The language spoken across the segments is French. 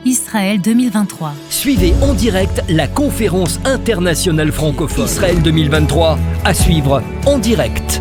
Israël 2023. Suivez en direct la conférence internationale francophone Israël 2023, à suivre en direct.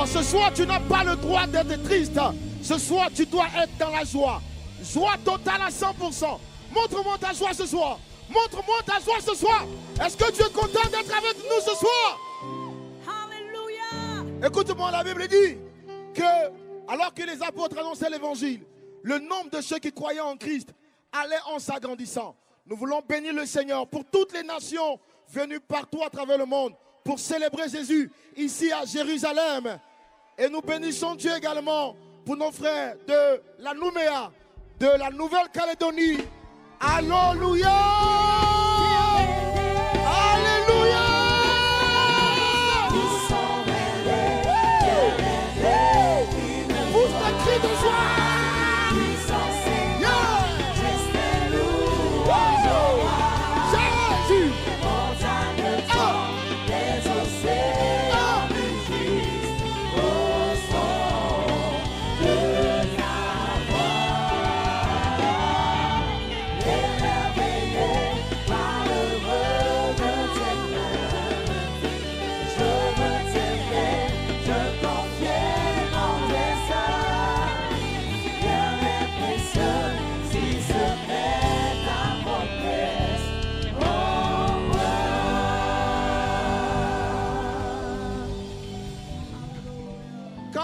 Ce soir, tu n'as pas le droit d'être triste. Ce soir, tu dois être dans la joie. Joie totale à 100%. Montre-moi ta joie ce soir. Montre-moi ta joie ce soir. Est-ce que tu es content d'être avec nous ce soir? Alléluia. Écoute-moi, la Bible dit que, alors que les apôtres annonçaient l'évangile, le nombre de ceux qui croyaient en Christ allait en s'agrandissant. Nous voulons bénir le Seigneur pour toutes les nations venues partout à travers le monde pour célébrer Jésus ici à Jérusalem. Et nous bénissons Dieu également pour nos frères de la Nouméa, de la Nouvelle-Calédonie. Alléluia! Alléluia! Pousse un cri de joie!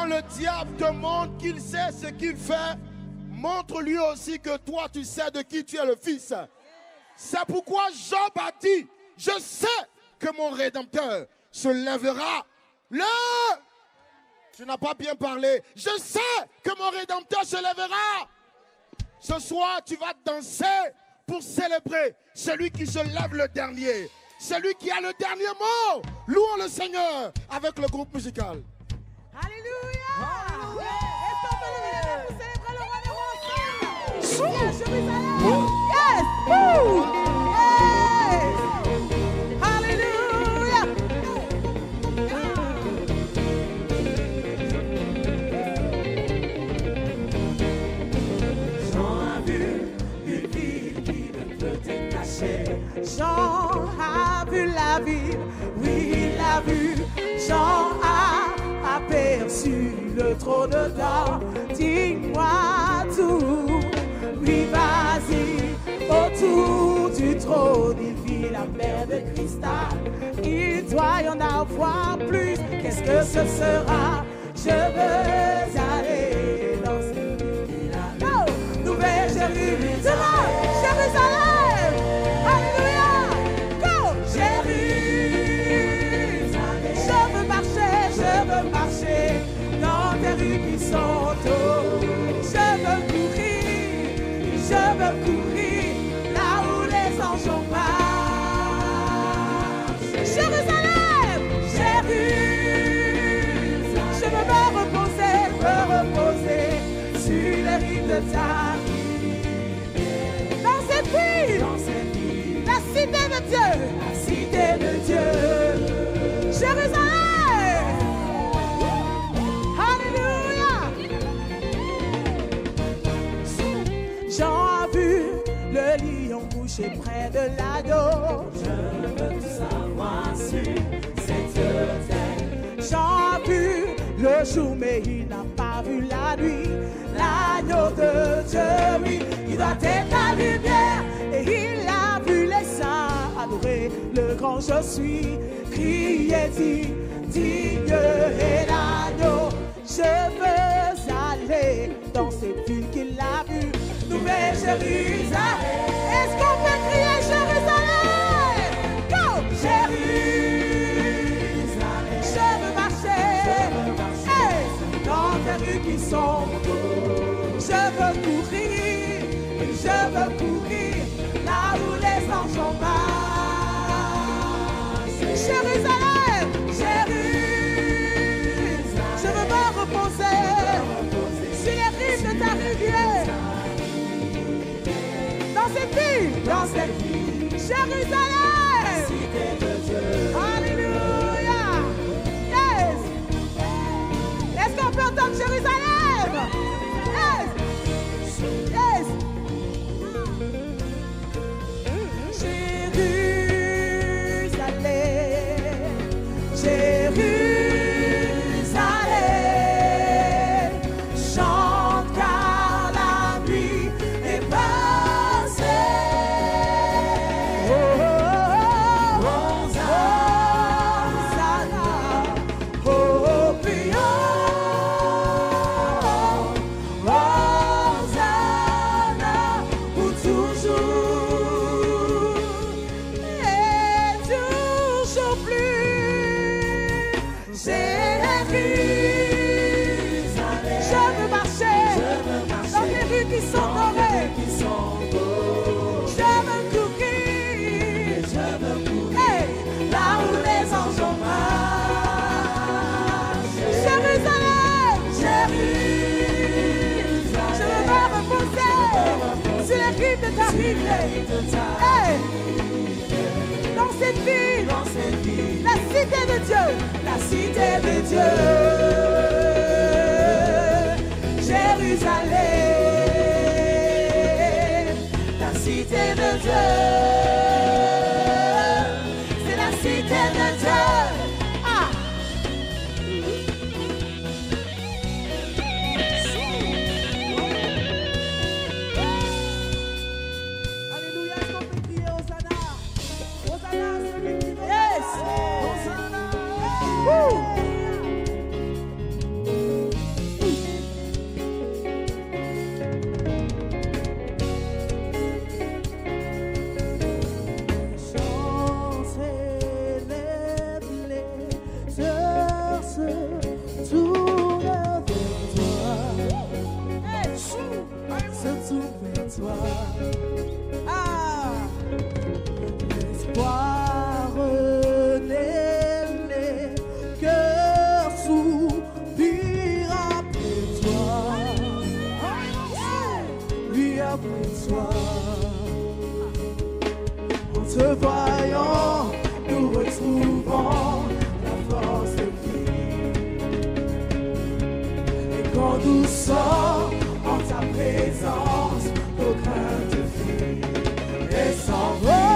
Le diable te montre qu'il sait ce qu'il fait, montre-lui aussi que toi tu sais de qui tu es le fils. C'est pourquoi Job a dit, je sais que mon Rédempteur se lèvera. Tu n'as pas bien parlé. Je sais que mon Rédempteur se lèvera. Ce soir tu vas danser pour célébrer celui qui se lève le dernier, celui qui a le dernier mot. Louons le Seigneur avec le groupe musical. Alléluia! Est-ce qu'on peut lever les mains pour célébrer le roi des rois ensemble? Yes, Jérusalem! Yes! Hey! Alléluia! Jean a vu une ville qui ne peut être cachée. Jean a vu la ville, oui, il l'a vu. Jean a aperçu le trône d'or, dis-moi tout, oui vas-y, autour du trône il vit la mer de cristal, il doit y en avoir plus, qu'est-ce que ce sera, je veux aller dans cette ville-là, oh, Nouvelle Jérusalem, Jérusalem, alléluia, go, Jérusalem, je veux marcher dans tes rues qui sont hautes. Je veux Je veux courir là où les anges ont marché. Jérusalem, Jérusalem, je veux me reposer sur les rives de ta vie. Dans cette ville, la cité de Dieu, Jérusalem. Alléluia. Jean a vu le lion couché près de l'agneau. Je veux tout savoir sur cette terre. Jean a vu le jour, mais il n'a pas vu la nuit. L'agneau de Dieu, oui, il doit être la lumière. Et il a vu les saints adorer le grand je suis. Crier, digne est l'agneau. Je veux aller dans cette ville qu'il a vue, Nouvelle Jérusalem. Est-ce qu'on peut crier Jérusalem? Go! Jérusalem. Je veux marcher, hey, dans tes rues qui sont beaux. Je veux courir là où les anges ont marché. Jérusalem, Jérusalem, je veux me reposer sur les rives de ta rivière. Dans cette ville, Jérusalem, cité de Dieu. Alléluia. Yes. Est-ce qu'on peut entendre Jérusalem? Yes. Yes. Jérusalem, chante car la nuit est passée. Oh, oh, oh, Hosanna, oh, prions, Hosanna pour toujours et toujours plus. Je veux marcher dans les rues qui sont dorées. Je veux courir, hey, là où les anges ont marché. Jérusalem, Jérusalem, je veux me reposer sur les rives de ta rivière. Hey, dans cette ville, la cité de Dieu, Jérusalem, la cité de Dieu, c'est la cité de Dieu. Ah. Alléluia, est-ce qu'on peut crier Hosanna? Hosanna, celui qui veut. Yes. Hosanna. Woo. L'espoir naît, les cœurs soupirent après toi. Lui après toi. En te voyant, nous retrouvons la force de vivre. Et quand nous sommes en ta présence, nos craintes fuient et s'envolent.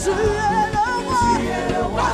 Tu es le roi,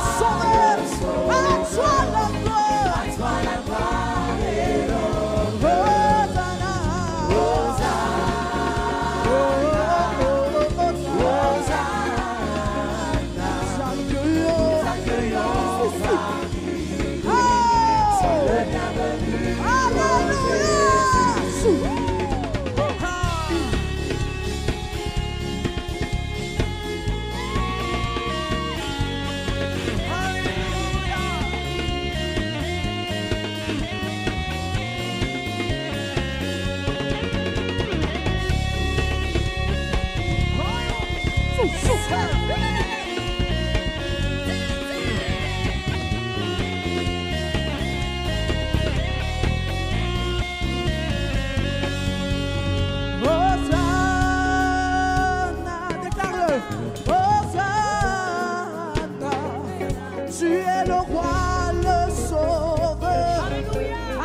Tu es le roi, le sauveur.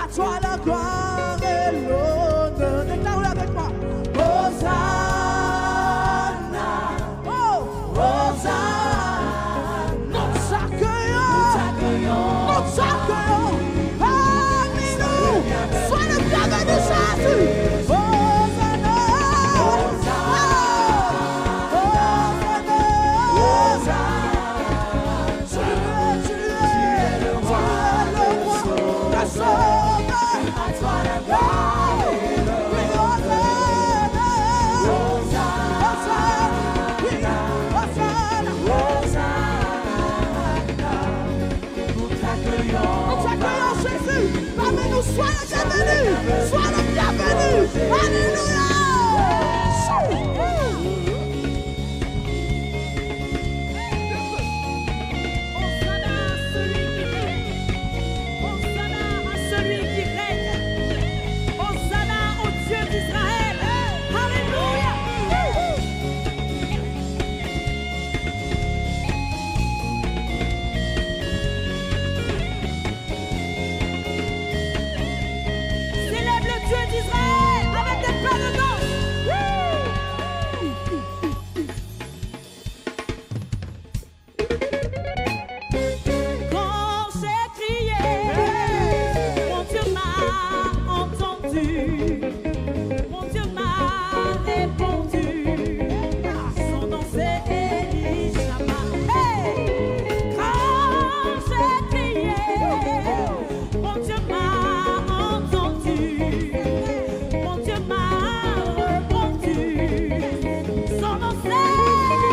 À toi la gloire et l'honneur. Déclare-le avec moi. Hosanna. Oh, Hosanna. Nous t'accueillons. Nous t'accueillons. Alléluia. Sois le bienvenu, Jésus. Hosanna. Sois le bienvenu, sois le bienvenu. Alléluia. Hosanna à celui qui règne. Hosanna au Dieu d'Israël. Alléluia. Célèbre le Dieu d'Israël avec des plats de danse. Quand j'ai crié, mon Dieu m'a entendu. Mon Dieu m'a répondu. Son nom c'est Elishama. Hey! Quand j'ai crié, mon Dieu m'a entendu. Mon Dieu m'a répondu. Son nom c'est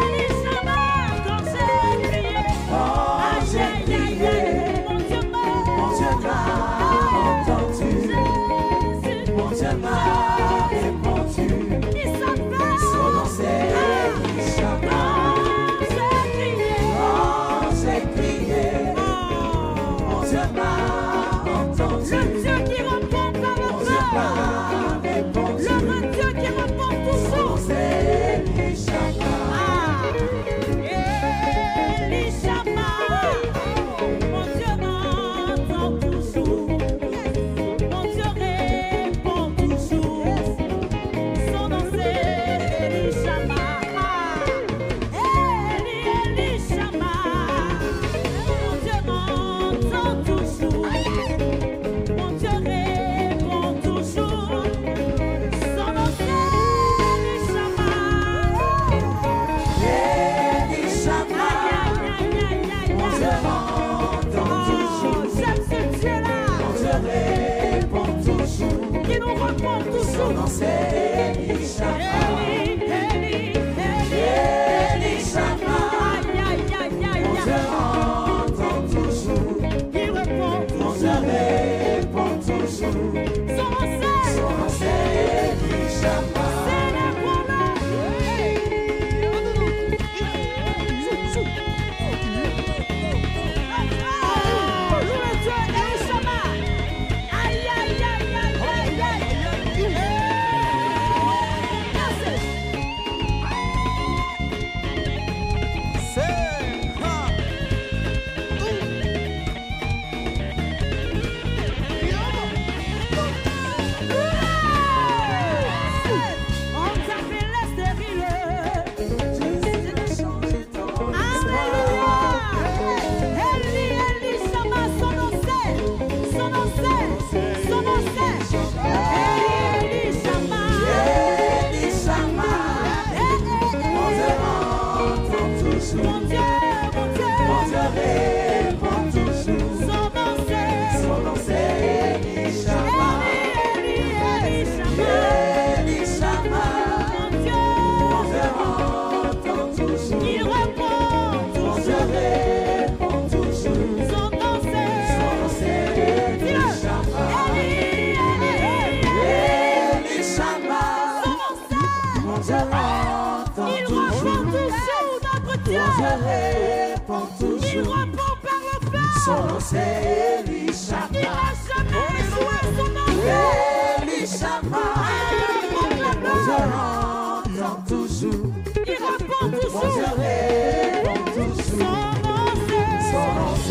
Elishama. Quand j'ai crié, aïe aïe aïe aïe, mon Dieu m'a entendu. Jésus, mon Dieu m'a répondu. Il s'appelle, son nom c'est Elishama. Quand j'ai crié, mon Dieu m'a entendu. Le Dieu qui répond par le feu. Le Dieu qui répond toujours. C'est Elishama. Elishama. Mon Dieu entend toujours. Mon Dieu répond toujours. Son nom c'est Elishama. Elishama. Mon Dieu entend toujours. Mon Dieu répond toujours. Son nom c'est Elishama. Elishama. Mon Dieu entend toujours. J'aime ce Dieu-là. Mon Dieu répond toujours. Qui nous répond toujours. Son nom c'est Elishama. Elishama. Mon Dieu entend toujours. Il répond toujours. Mon Dieu répond toujours. Son nom c'est Elishama. Son nom c'est Elishama. Il n'a jamais échoué, son nom c'est Elishama. Je entends toujours. Il répond toujours. Son nom c'est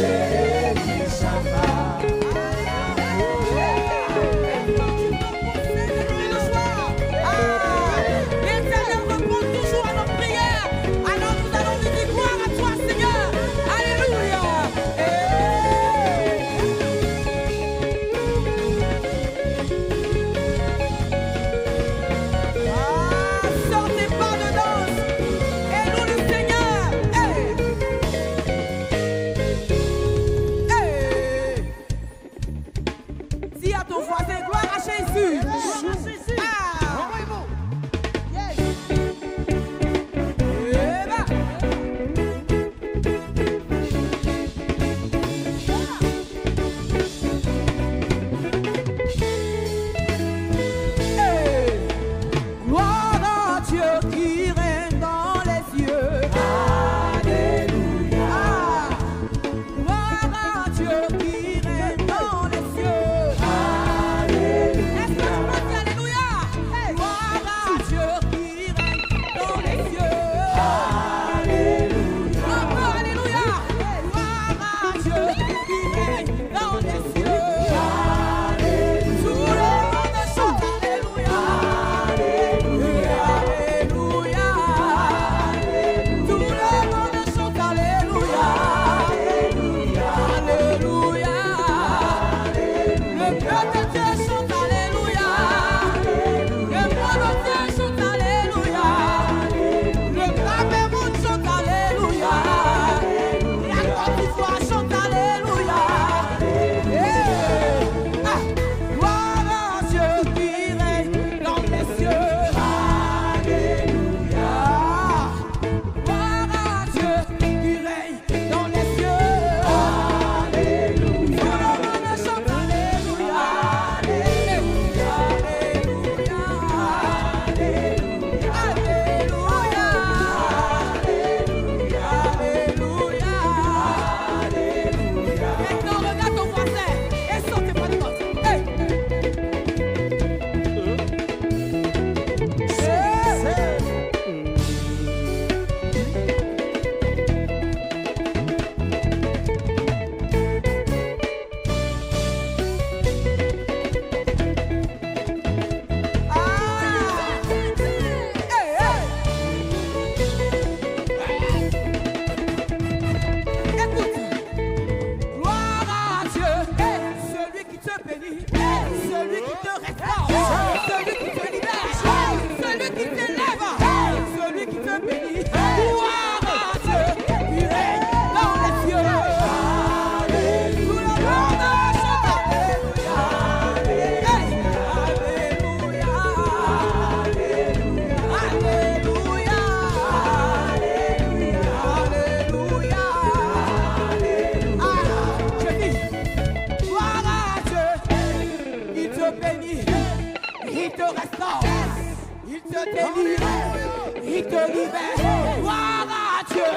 il te libère. Gloire à Dieu,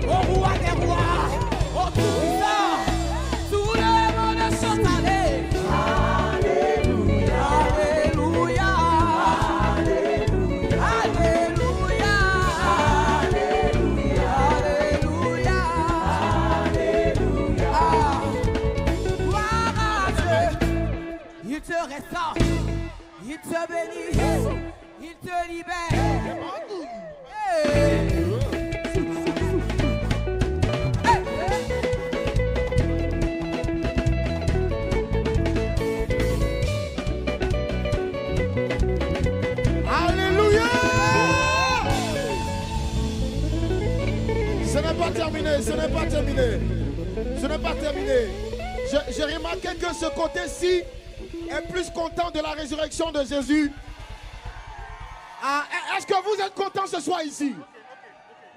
au roi des rois, au tout-puissant. Tout le monde chante Alléluia, Alléluia, Alléluia, Alléluia, Alléluia, Alléluia. Gloire à Dieu, il te restaure, il te bénit, il te libère. Alléluia! Ce n'est pas terminé, ce n'est pas terminé. Ce n'est pas terminé. J'ai remarqué que ce côté-ci est plus content de la résurrection de Jésus. Ah, est-ce que vous êtes content ce soir ici?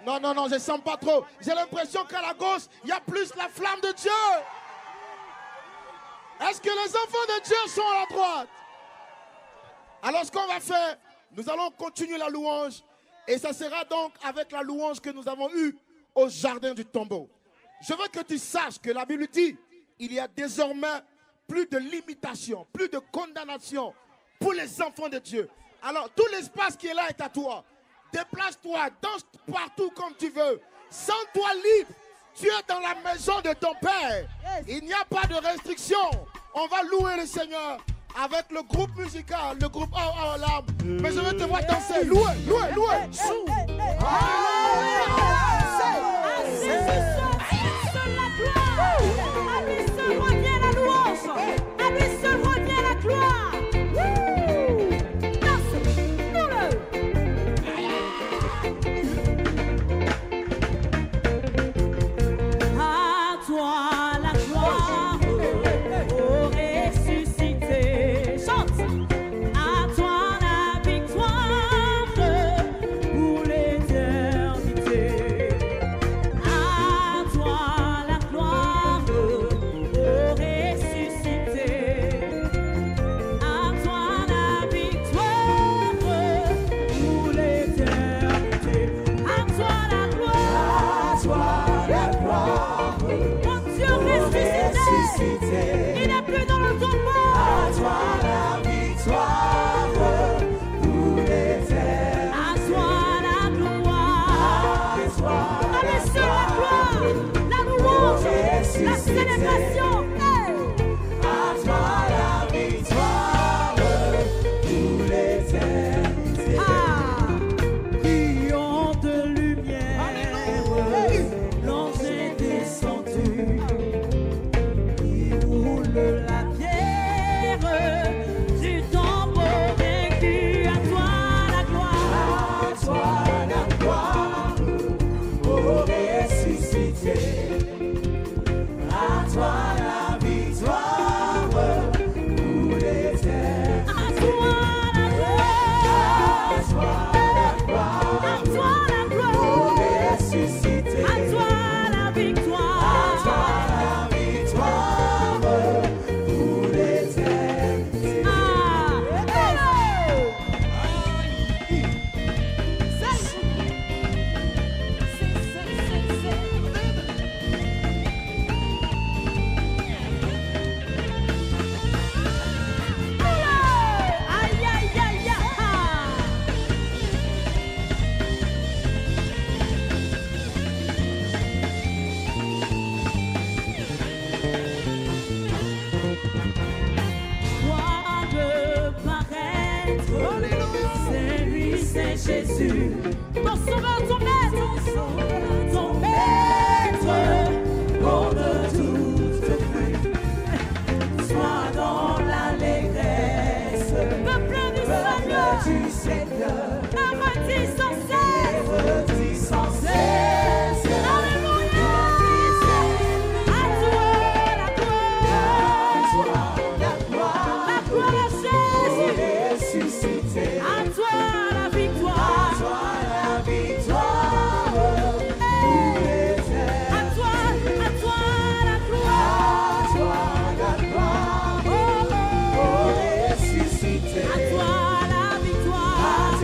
Non, non, non, je ne sens pas trop. J'ai l'impression qu'à la gauche, il y a plus la flamme de Dieu. Est-ce que les enfants de Dieu sont à la droite? Alors ce qu'on va faire, nous allons continuer la louange. Et ça sera donc avec la louange que nous avons eue au jardin du tombeau. Je veux que tu saches que la Bible dit, il y a désormais plus de limitation, plus de condamnation pour les enfants de Dieu. Alors, tout l'espace qui est là est à toi. Déplace-toi, danse partout comme tu veux. Sens-toi libre. Tu es dans la maison de ton Père. Il n'y a pas de restriction. On va louer le Seigneur avec le groupe musical, le groupe Oh l'âme. Mais je veux te voir danser. Louer, louer, louer. Il n'est plus dans le tombeau. À toi la victoire pour l'éternité. À toi la gloire. À toi la gloire, la louange, la célébration. À toi la victoire pour l'éternité. Brillant de lumière, l'ange est descendu. La pierre du tombeau vaincu. À toi la gloire, ô ressuscité. À toi la victoire pour l'éternité. À toi la gloire, ô ressuscité. À toi la victoire. À toi la victoire pour l'éternité. C'est Jésus, ton sauveur, ton maître, hors de toute pluie. Sois dans l'allégresse, peuple du Seigneur, redis sans cesse, alléluia. À toi la gloire, la gloire à Jésus ressuscité. À toi la victoire, pour l'éternité. À toi la gloire, oh, ressuscité. À toi la victoire,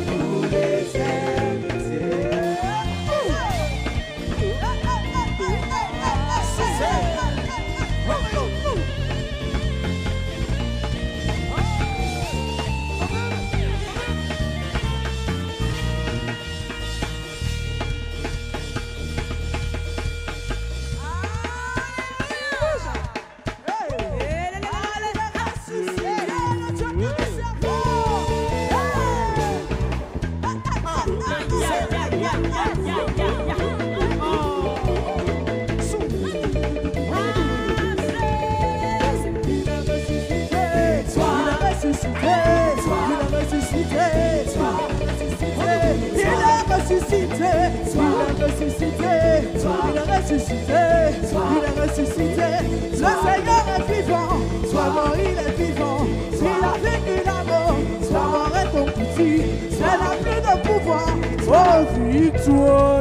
pour l'éternité. Le Seigneur est vivant, soit mort il est vivant. Il a vaincu la mort, soit mort est ton petit. C'est la plus de pouvoir, oh victoire.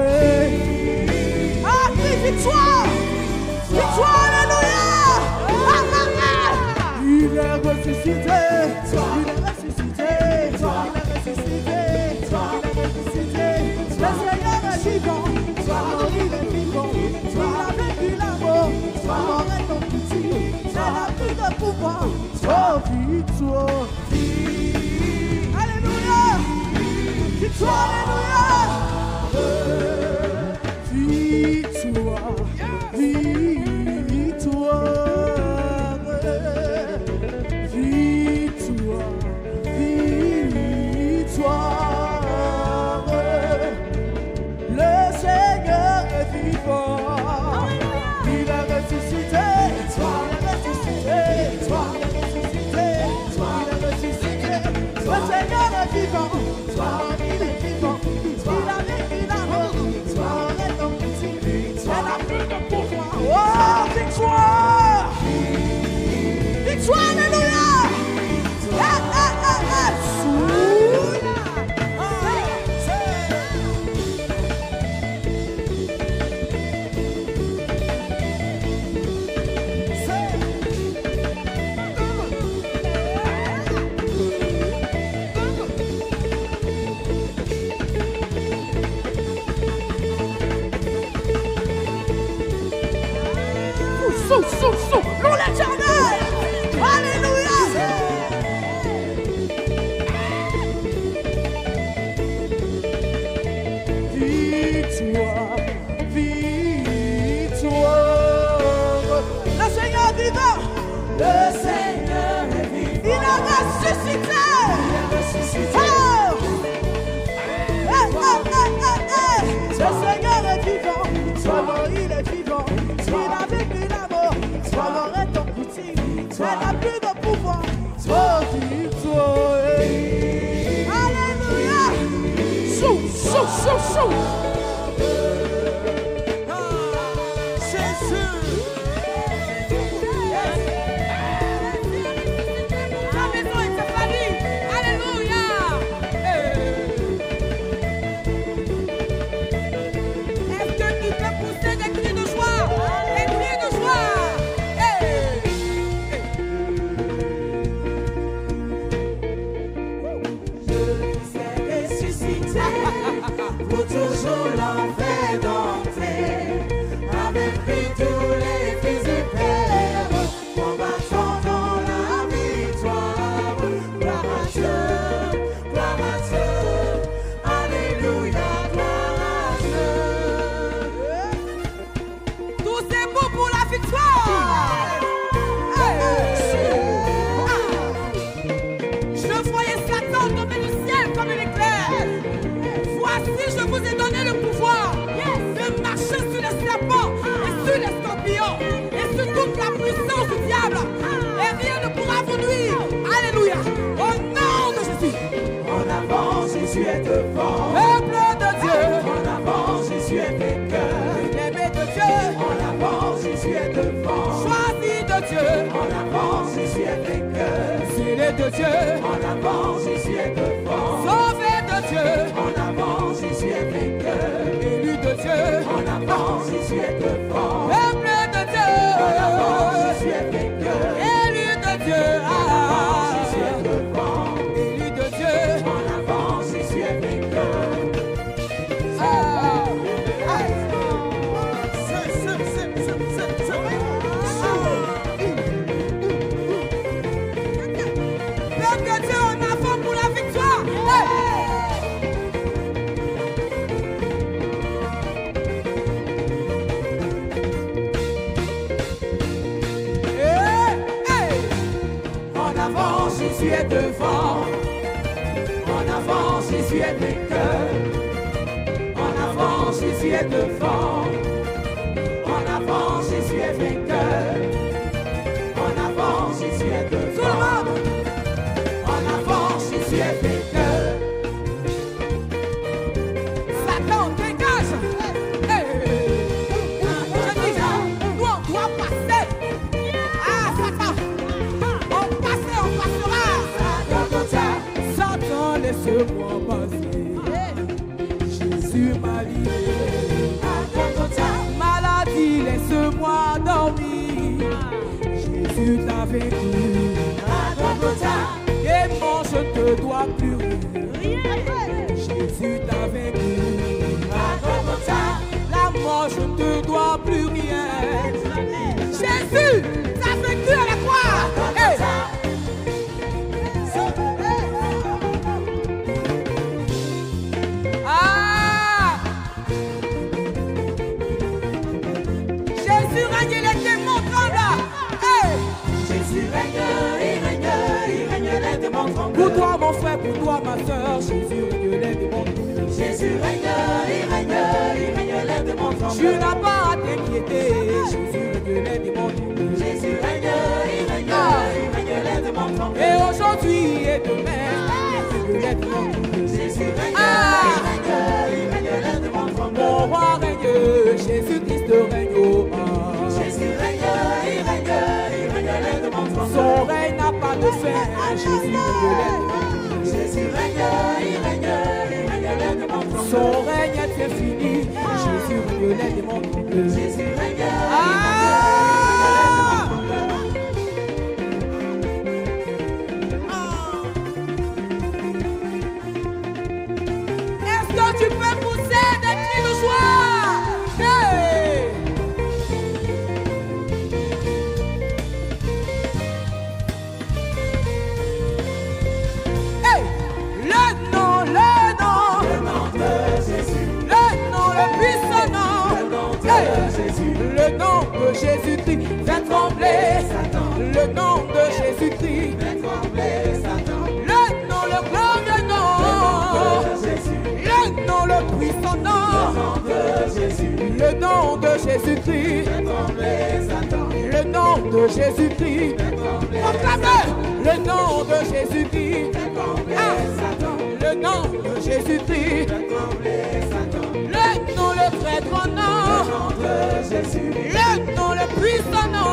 Ah, crie victoire, victoire, alléluia. Il est ressuscité, il est ressuscité, il est ressuscité, il est ressuscité. Le Seigneur est vivant, soit mort il est vivant. Il a vaincu la mort, soit mort est ton petit. C'est la plus de pouvoir, oh victoire. Alléluia, victoire, alléluia. Jésus règne, les démons tremblent. Hey. Jésus règne, il règne, les démons tremblent. Pour toi mon frère, pour toi ma soeur, Jésus règne, les démons tremblent. Jésus règne, il règne, les démons tremblent. Tu n'as pas à t'inquiéter, Jésus règne, les démons tremblent. Jésus règne, il règne, les démons tremblent. Et aujourd'hui et demain, les démons tremblent. Jésus règne, il règne, les démons tremblent. Mon roi règne, Jésus-Christ règne. Jésus règne, il règne, les démons tremblent. Son règne n'a pas de fin, Jésus règne. Jésus règne, il règne, les démons tremblent. Son règne est infini, Jésus règne, les démons tremblent. Jésus règne, est-ce que tu peux pousser des cris de joie? Hey! Hey! Le nom de Jésus. Le nom, le puissant nom. Le nom de Jésus. Le nom de Jésus-Christ fait trembler Satan. Le nom de Jésus-Christ fait trembler Satan. Le nom, le glorieux nom de Jésus. Le nom, le puissant nom. Le nom de Jésus. Le nom de Jésus-Christ fait trembler Satan. Le nom de Jésus-Christ fait trembler Satan. Le nom de Jésus-Christ fait trembler Satan. Le nom de Jésus-Christ fait trembler Satan. Le nom, le très grand nom. Le nom de Jésus. Le nom, le puissant nom.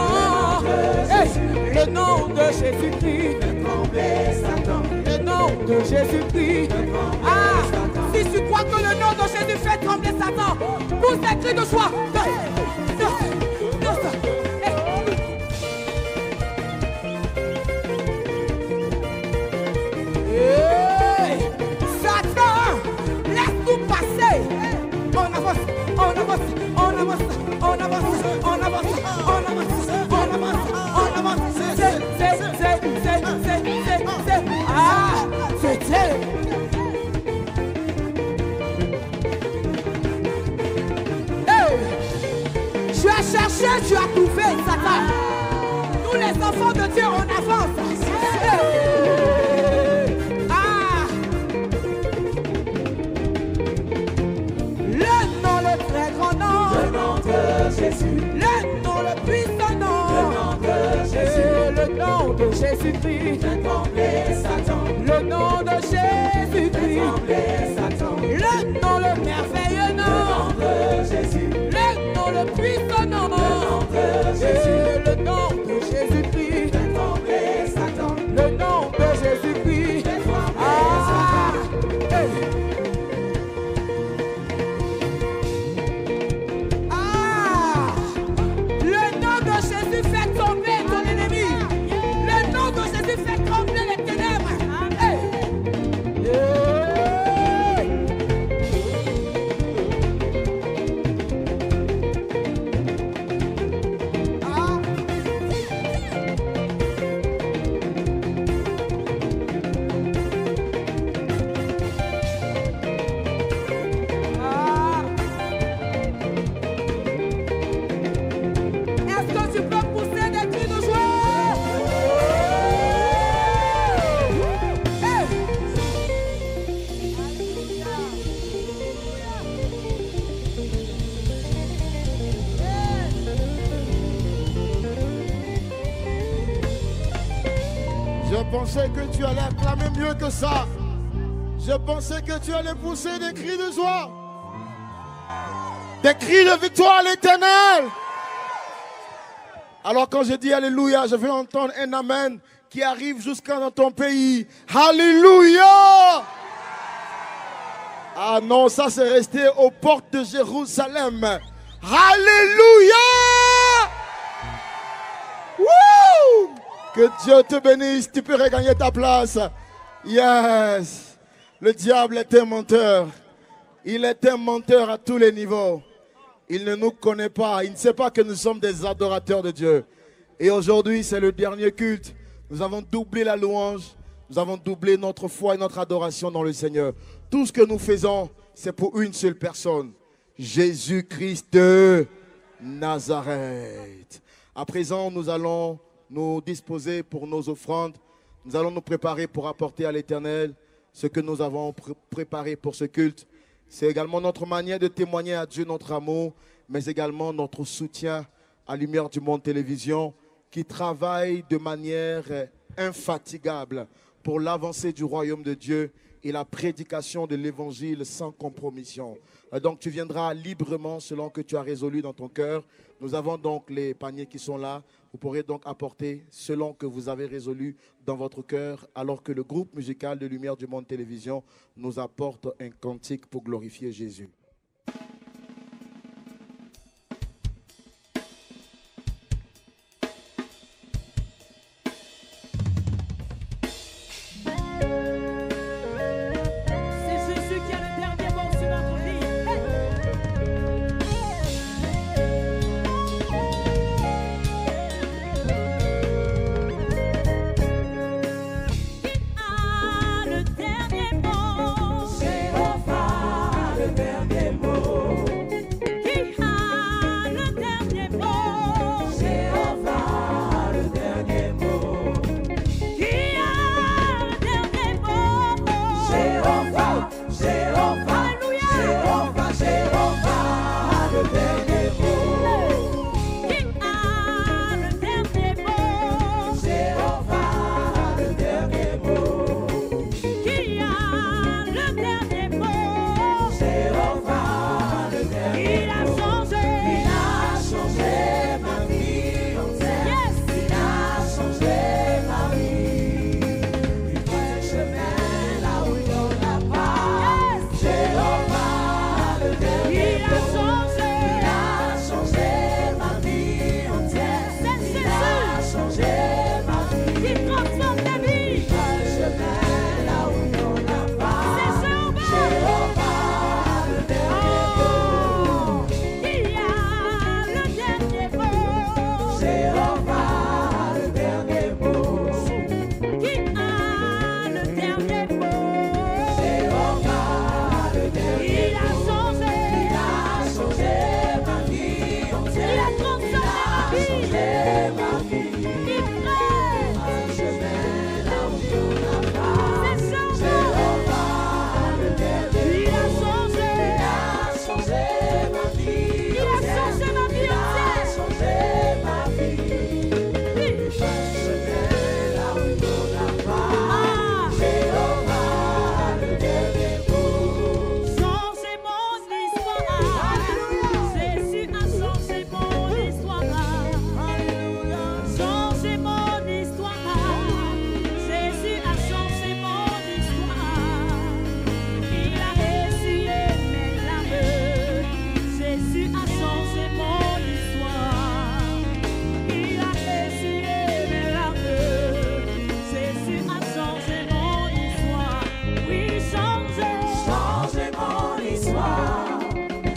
Le nom de Jésus-Christ fait trembler Satan. Le nom de Jésus-Christ fait trembler Satan. Si tu crois que le nom de Jésus fait trembler Satan, pousse des cris de joie. Hey, Satan, laisse-nous passer. On avance, on avance, on avance, on avance, on avance, on avance, on avance, on avance. C'est. Tu as cherché, tu as trouvé, Satan. Nous les enfants de Dieu, on avance. Le nom, le très grand nom. Le nom de Jésus. Le nom, le puissant nom. Le nom de Jésus. Le nom de Jésus-Christ. Fait trembler Satan. Le nom de Jésus-Christ. Fait trembler Satan. Le nom, le merveilleux nom. Le nom de Jésus. Le nom, le puissant nom. Le nom de Jésus. Le nom de Jésus-Christ. Fait trembler Satan. Le nom de Jésus-Christ. Fait trembler Satan. Hey. Le nom de Jésus fait tomber ton ennemi. Le nom de Jésus fait trembler les ténèbres. Hey. Est-ce que tu peux pousser des cris de joie? Hey. Je pensais que tu allais acclamer mieux que ça. Je pensais que tu allais pousser des cris de joie. Des cris de victoire à l'Éternel. Alors quand je dis Alléluia, je veux entendre un Amen qui arrive jusqu'à dans ton pays. Alléluia. Ah non, ça c'est resté aux portes de Jérusalem. Alléluia. Wouh! Que Dieu te bénisse, tu peux regagner ta place. Yes. Le diable est un menteur. Il est un menteur à tous les niveaux. Il ne nous connaît pas. Il ne sait pas que nous sommes des adorateurs de Dieu. Et aujourd'hui, c'est le dernier culte. Nous avons doublé la louange. Nous avons doublé notre foi et notre adoration dans le Seigneur. Tout ce que nous faisons, c'est pour une seule personne. Jésus-Christ Nazareth. À présent, nous allons nous disposer pour nos offrandes. Nous allons nous préparer pour apporter à l'Éternel ce que nous avons préparé pour ce culte. C'est également notre manière de témoigner à Dieu notre amour, mais également notre soutien à Lumière du Monde Télévision, qui travaille de manière infatigable pour l'avancée du royaume de Dieu et la prédication de l'évangile sans compromission. Donc tu viendras librement selon que tu as résolu dans ton cœur. Nous avons donc les paniers qui sont là. Vous pourrez donc apporter selon que vous avez résolu dans votre cœur, alors que le groupe musical de Lumière du Monde Télévision nous apporte un cantique pour glorifier Jésus.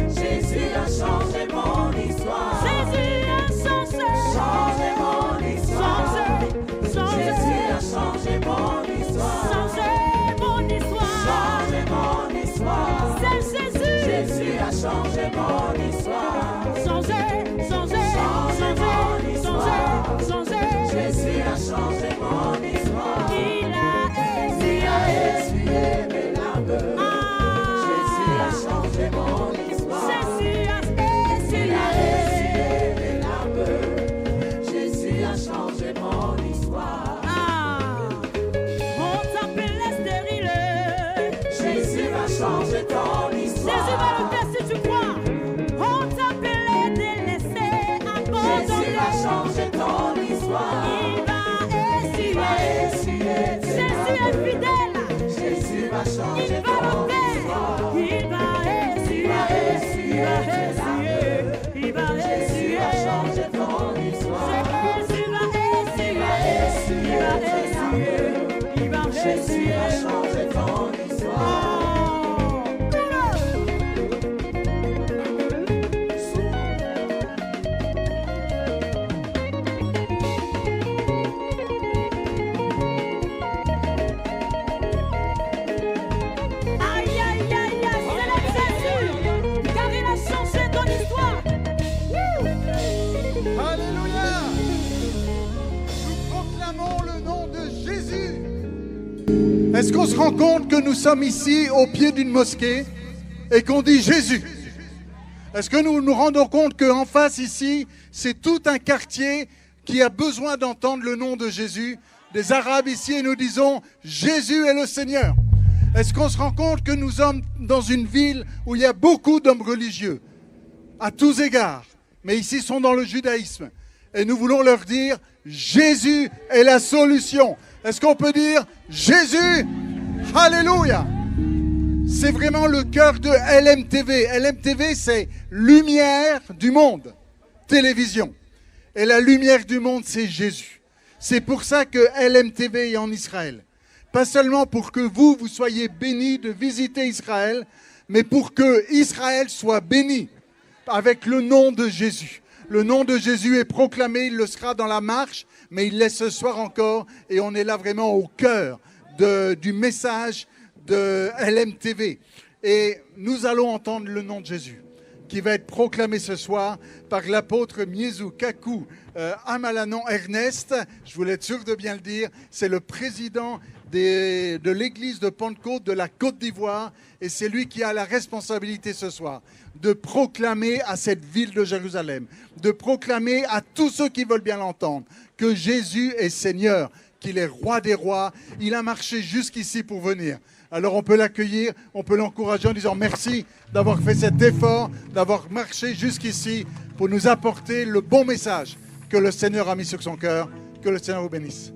Jésus a changé ton histoire. Est-ce qu'on se rend compte que nous sommes ici au pied d'une mosquée et qu'on dit Jésus? Est-ce que nous nous rendons compte qu'en face ici, c'est tout un quartier qui a besoin d'entendre le nom de Jésus? Des Arabes ici et nous disons Jésus est le Seigneur. Est-ce qu'on se rend compte que nous sommes dans une ville où il y a beaucoup d'hommes religieux, à tous égards, mais ici sont dans le judaïsme. Et nous voulons leur dire Jésus est la solution. Est-ce qu'on peut dire Jésus? Alléluia! C'est vraiment le cœur de LMTV. LMTV, c'est lumière du monde, télévision. Et la lumière du monde, c'est Jésus. C'est pour ça que LMTV est en Israël. Pas seulement pour que vous soyez bénis de visiter Israël, mais pour que Israël soit béni avec le nom de Jésus. Le nom de Jésus est proclamé, il le sera dans la marche, mais il l'est ce soir encore, et on est là vraiment au cœur du message de LMTV. Et nous allons entendre le nom de Jésus, qui va être proclamé ce soir par l'apôtre Miezou Kakou Amalanon Ernest. Je voulais être sûr de bien le dire, c'est le président de l'église de Pentecôte de la Côte d'Ivoire, et c'est lui qui a la responsabilité ce soir de proclamer à cette ville de Jérusalem, de proclamer à tous ceux qui veulent bien l'entendre, que Jésus est Seigneur, qu'il est roi des rois. Il a marché jusqu'ici pour venir. Alors on peut l'accueillir, on peut l'encourager en disant merci d'avoir fait cet effort, d'avoir marché jusqu'ici pour nous apporter le bon message que le Seigneur a mis sur son cœur. Que le Seigneur vous bénisse.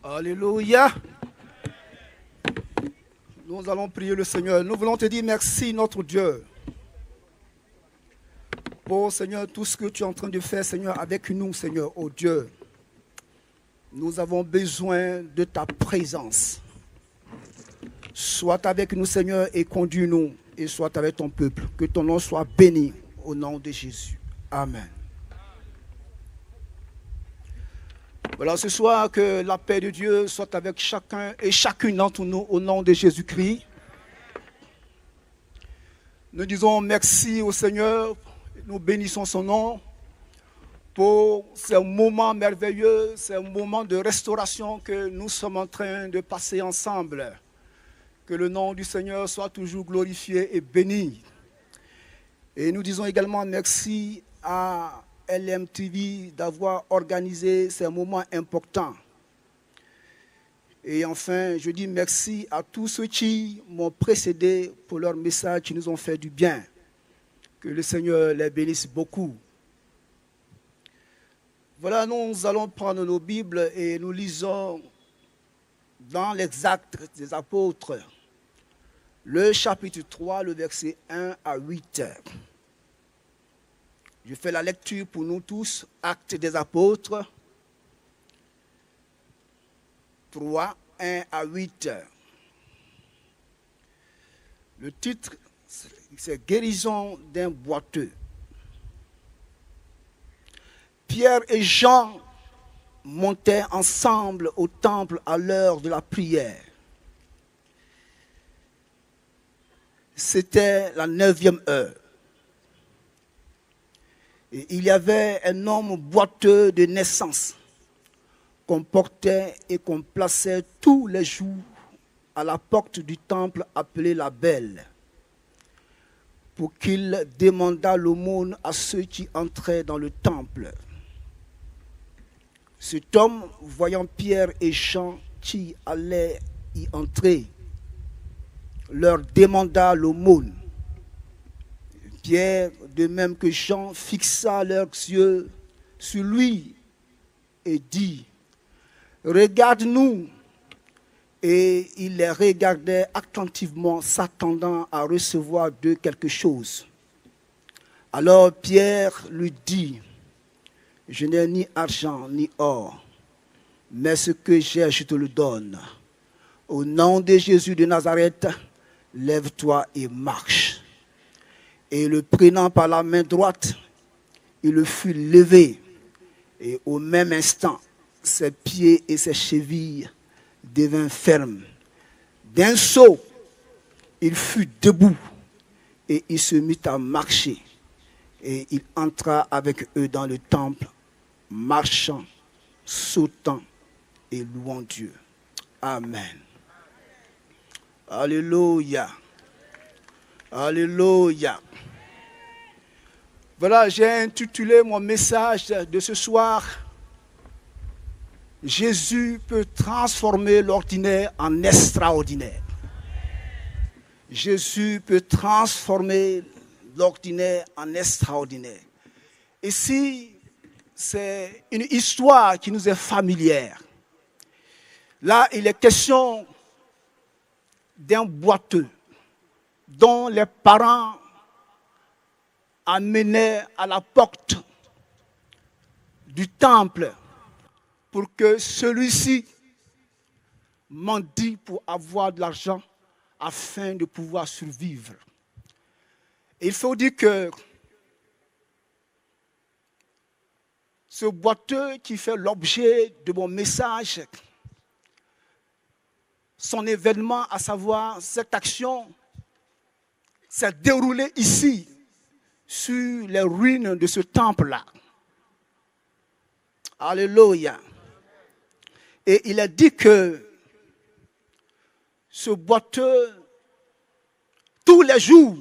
Alléluia. Nous allons prier le Seigneur. Nous voulons te dire merci, notre Dieu, pour, Seigneur, tout ce que tu es en train de faire, Seigneur, avec nous, Seigneur, oh Dieu. Nous avons besoin de ta présence. Sois avec nous, Seigneur, et conduis-nous, et sois avec ton peuple. Que ton nom soit béni au nom de Jésus. Amen. Voilà, ce soir, que la paix de Dieu soit avec chacun et chacune d'entre nous au nom de Jésus-Christ. Nous disons merci au Seigneur, nous bénissons son nom pour ces moments merveilleux, ces moments de restauration que nous sommes en train de passer ensemble. Que le nom du Seigneur soit toujours glorifié et béni. Et nous disons également merci à LMTV d'avoir organisé ces moments importants. Et enfin, je dis merci à tous ceux qui m'ont précédé pour leur message, qui nous ont fait du bien. Que le Seigneur les bénisse beaucoup. Voilà, nous allons prendre nos Bibles et nous lisons dans les Actes des Apôtres, le chapitre 3, le verset 1 à 8. Je fais la lecture pour nous tous, Actes des Apôtres, 3, 1 à 8. Le titre, c'est « Guérison d'un boiteux ». Pierre et Jean montaient ensemble au temple à l'heure de la prière. C'était la 9e heure. Et il y avait un homme boiteux de naissance qu'on portait et qu'on plaçait tous les jours à la porte du temple appelé la Belle, pour qu'il demandât l'aumône à ceux qui entraient dans le temple. Cet homme, voyant Pierre et Jean qui allaient y entrer, leur demanda l'aumône. Pierre, de même que Jean, fixa leurs yeux sur lui et dit « Regarde-nous ». Et il les regardait attentivement, s'attendant à recevoir d'eux quelque chose. Alors Pierre lui dit « Je n'ai ni argent ni or, mais ce que j'ai, je te le donne. Au nom de Jésus de Nazareth, lève-toi et marche. » Et le prenant par la main droite, il le fut levé. Et au même instant, ses pieds et ses chevilles devinrent fermes. D'un saut, il fut debout et il se mit à marcher. Et il entra avec eux dans le temple, marchant, sautant et louant Dieu. Amen. Alléluia. Alléluia. Voilà, j'ai intitulé mon message de ce soir. Jésus peut transformer l'ordinaire en extraordinaire. Jésus peut transformer l'ordinaire en extraordinaire. Ici, c'est une histoire qui nous est familière. Là, il est question d'un boiteux dont les parents amenaient à la porte du temple pour que celui-ci mendie pour avoir de l'argent afin de pouvoir survivre. Et il faut dire que ce boiteux qui fait l'objet de mon message, son événement, à savoir cette action, s'est déroulée ici, sur les ruines de ce temple-là. Alléluia. Et il a dit que ce boiteux, tous les jours,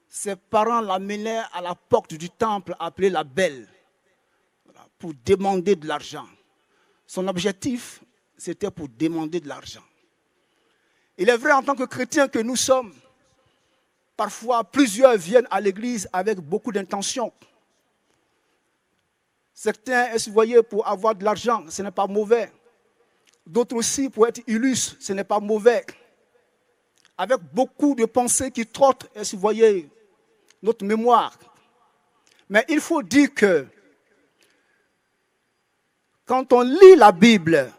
ses parents l'amenaient à la porte du temple appelé la Belle pour demander de l'argent. Son objectif, c'était pour demander de l'argent. Il est vrai en tant que chrétien que nous sommes, parfois plusieurs viennent à l'église avec beaucoup d'intentions. Certains, vous voyez, pour avoir de l'argent, ce n'est pas mauvais. D'autres aussi pour être illustres, ce n'est pas mauvais. Avec beaucoup de pensées qui trottent, vous voyez, notre mémoire. Mais il faut dire que quand on lit la Bible,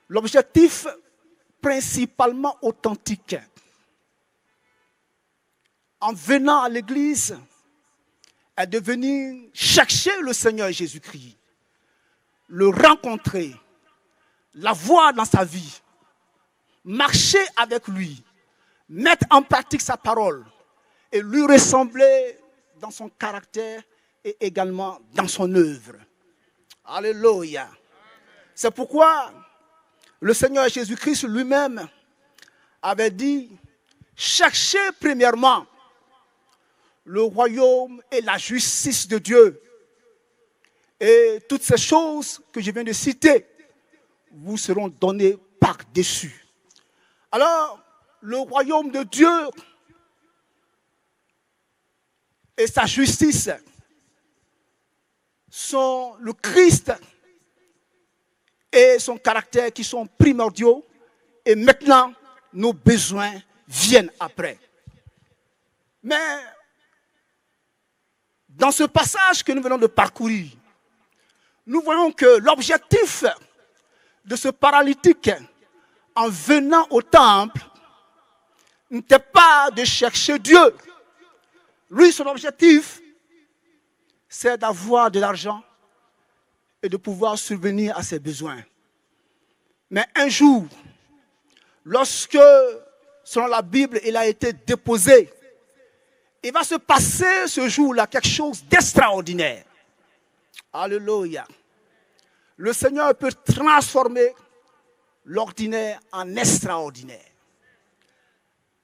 l'objectif principalement authentique, en venant à l'église, est de venir chercher le Seigneur Jésus-Christ, le rencontrer, l'avoir dans sa vie, marcher avec lui, mettre en pratique sa parole et lui ressembler dans son caractère et également dans son œuvre. Alléluia. C'est pourquoi le Seigneur Jésus-Christ lui-même avait dit, cherchez premièrement le royaume et la justice de Dieu. Et toutes ces choses que je viens de citer vous seront données par-dessus. Alors, le royaume de Dieu et sa justice sont le Christ et son caractère qui sont primordiaux. Et maintenant, nos besoins viennent après. Mais dans ce passage que nous venons de parcourir, nous voyons que l'objectif de ce paralytique en venant au temple n'était pas de chercher Dieu. Lui, son objectif, c'est d'avoir de l'argent et de pouvoir subvenir à ses besoins. Mais un jour, lorsque, selon la Bible, il a été déposé, il va se passer ce jour-là quelque chose d'extraordinaire. Alléluia. Le Seigneur peut transformer l'ordinaire en extraordinaire.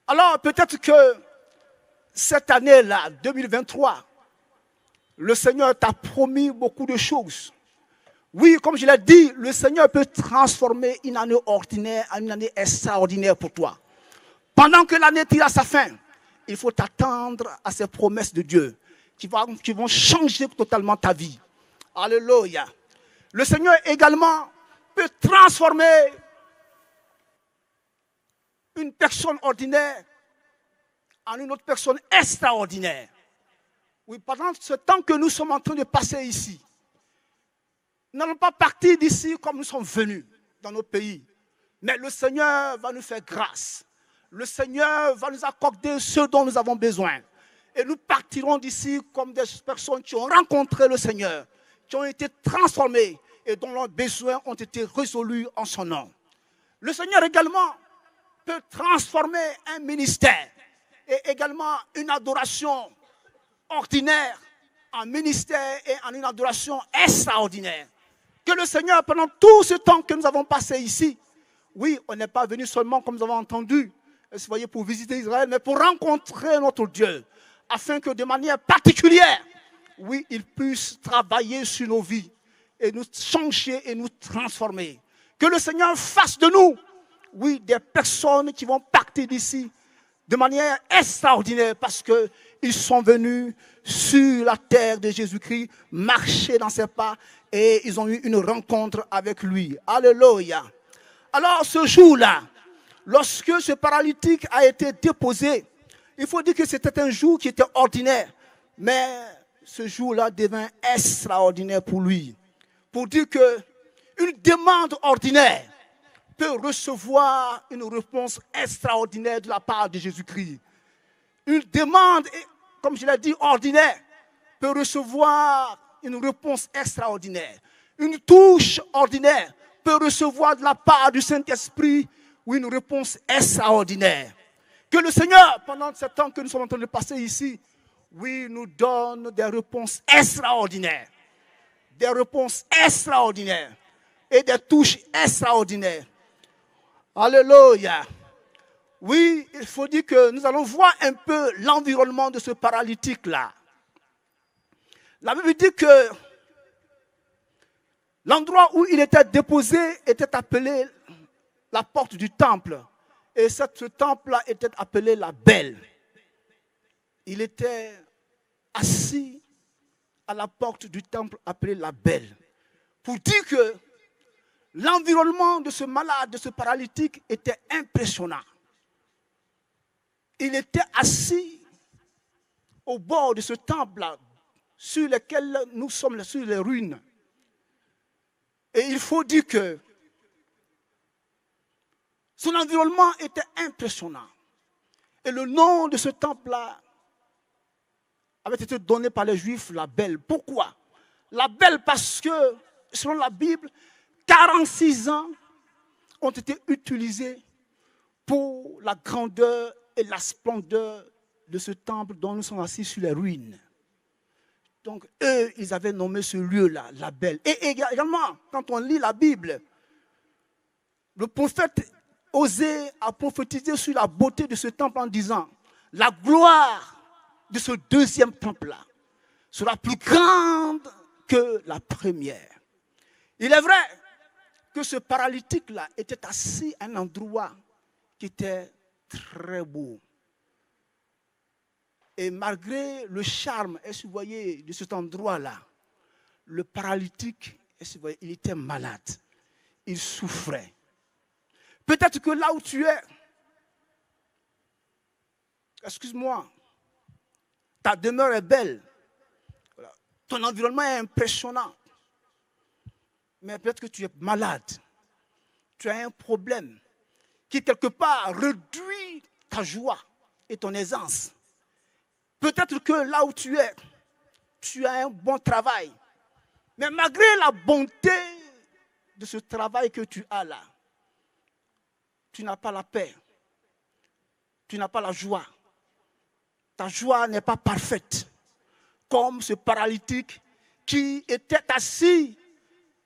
Alors peut-être que cette année-là, 2023, le Seigneur t'a promis beaucoup de choses. Oui, comme je l'ai dit, le Seigneur peut transformer une année ordinaire en une année extraordinaire pour toi. Pendant que l'année tire à sa fin, il faut t'attendre à ces promesses de Dieu qui vont changer totalement ta vie. Alléluia. Le Seigneur également peut transformer une personne ordinaire en une autre personne extraordinaire. Oui, pendant ce temps que nous sommes en train de passer ici, nous n'allons pas partir d'ici comme nous sommes venus dans nos pays. Mais le Seigneur va nous faire grâce. Le Seigneur va nous accorder ce dont nous avons besoin. Et nous partirons d'ici comme des personnes qui ont rencontré le Seigneur, qui ont été transformées et dont leurs besoins ont été résolus en son nom. Le Seigneur également peut transformer un ministère et également une adoration ordinaire en ministère et en une adoration extraordinaire. Que le Seigneur, pendant tout ce temps que nous avons passé ici, Oui, on n'est pas venu seulement, comme nous avons entendu, vous voyez, pour visiter Israël, mais pour rencontrer notre Dieu, afin que de manière particulière, oui, il puisse travailler sur nos vies et nous changer et nous transformer. Que le Seigneur fasse de nous, oui, des personnes qui vont partir d'ici de manière extraordinaire parce qu'ils sont venus sur la terre de Jésus-Christ, marcher dans ses pas et ils ont eu une rencontre avec lui. Alléluia. Alors ce jour-là, lorsque ce paralytique a été déposé, il faut dire que c'était un jour qui était ordinaire, mais ce jour-là devint extraordinaire pour lui. Pour dire qu'une demande ordinaire peut recevoir une réponse extraordinaire de la part de Jésus-Christ. Une demande, comme je l'ai dit, ordinaire, peut recevoir une réponse extraordinaire. Une touche ordinaire peut recevoir de la part du Saint-Esprit une réponse extraordinaire. Que le Seigneur, pendant ce temps que nous sommes en train de passer ici, oui, nous donne des réponses extraordinaires. Des réponses extraordinaires et des touches extraordinaires. Alléluia. Oui, il faut dire que nous allons voir un peu l'environnement de ce paralytique-là. La Bible dit que l'endroit où il était déposé était appelé la porte du temple. Et ce temple-là était appelé la Belle. Il était assis à la porte du temple appelé la Belle. Pour dire que l'environnement de ce malade, de ce paralytique était impressionnant. Il était assis au bord de ce temple-là, sur lequel nous sommes, sur les ruines. Et il faut dire que son environnement était impressionnant. Et le nom de ce temple-là avait été donné par les Juifs, la Belle. Pourquoi? La Belle parce que, selon la Bible, 46 ans ont été utilisés pour la grandeur et la splendeur de ce temple dont nous sommes assis sur les ruines. Donc, eux, ils avaient nommé ce lieu-là, la Belle. Et également, quand on lit la Bible, le prophète osait à prophétiser sur la beauté de ce temple en disant, la gloire de ce deuxième temple-là sera plus grande que la première. Il est vrai que ce paralytique-là était assis à un endroit qui était très beau. Et malgré le charme, vous voyez, de cet endroit-là, le paralytique, vous voyez, il était malade. Il souffrait. Peut-être que là où tu es, excuse-moi, ta demeure est belle. Ton environnement est impressionnant. Mais peut-être que tu es malade. Tu as un problème qui, quelque part, réduit ta joie et ton aisance. Peut-être que là où tu es, tu as un bon travail. Mais malgré la bonté de ce travail que tu as là, tu n'as pas la paix. Tu n'as pas la joie. Ta joie n'est pas parfaite. Comme ce paralytique qui était assis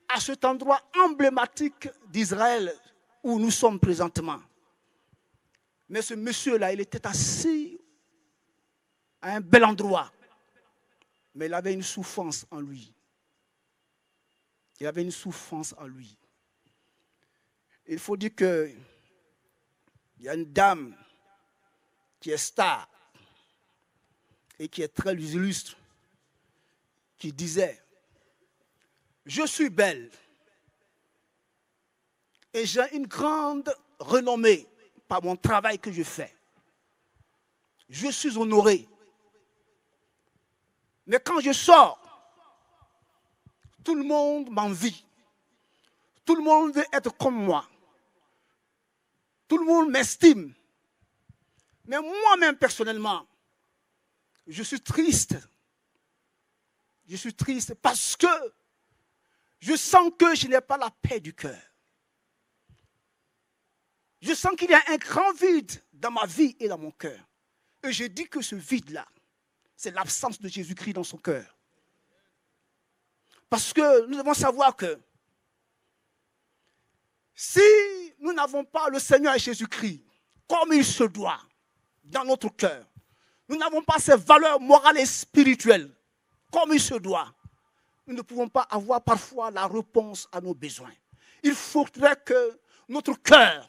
à cet endroit emblématique d'Israël où nous sommes présentement. Mais ce monsieur-là, il était assis à un bel endroit. Mais il avait une souffrance en lui. Il avait une souffrance en lui. Il faut dire que il y a une dame qui est star et qui est très illustre, qui disait, je suis belle et j'ai une grande renommée par mon travail que je fais. Je suis honorée. Mais quand je sors, tout le monde m'envie. Tout le monde veut être comme moi. Tout le monde m'estime. Mais moi-même, personnellement, je suis triste. Je suis triste parce que je sens que je n'ai pas la paix du cœur. Je sens qu'il y a un grand vide dans ma vie et dans mon cœur. Et je dis que ce vide-là, c'est l'absence de Jésus-Christ dans son cœur. Parce que nous devons savoir que si nous n'avons pas le Seigneur Jésus-Christ comme il se doit dans notre cœur, nous n'avons pas ces valeurs morales et spirituelles comme il se doit, nous ne pouvons pas avoir parfois la réponse à nos besoins. Il faudrait que notre cœur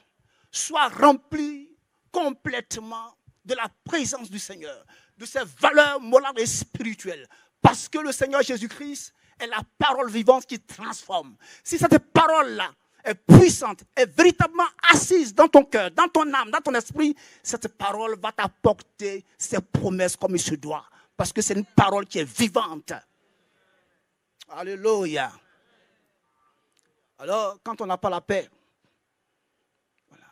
soit rempli complètement de la présence du Seigneur, de ses valeurs morales et spirituelles. Parce que le Seigneur Jésus-Christ est la parole vivante qui transforme. Si cette parole-là est puissante, est véritablement assise dans ton cœur, dans ton âme, dans ton esprit, cette parole va t'apporter ses promesses comme il se doit. Parce que c'est une parole qui est vivante. Alléluia. Alors, quand on n'a pas la paix, voilà,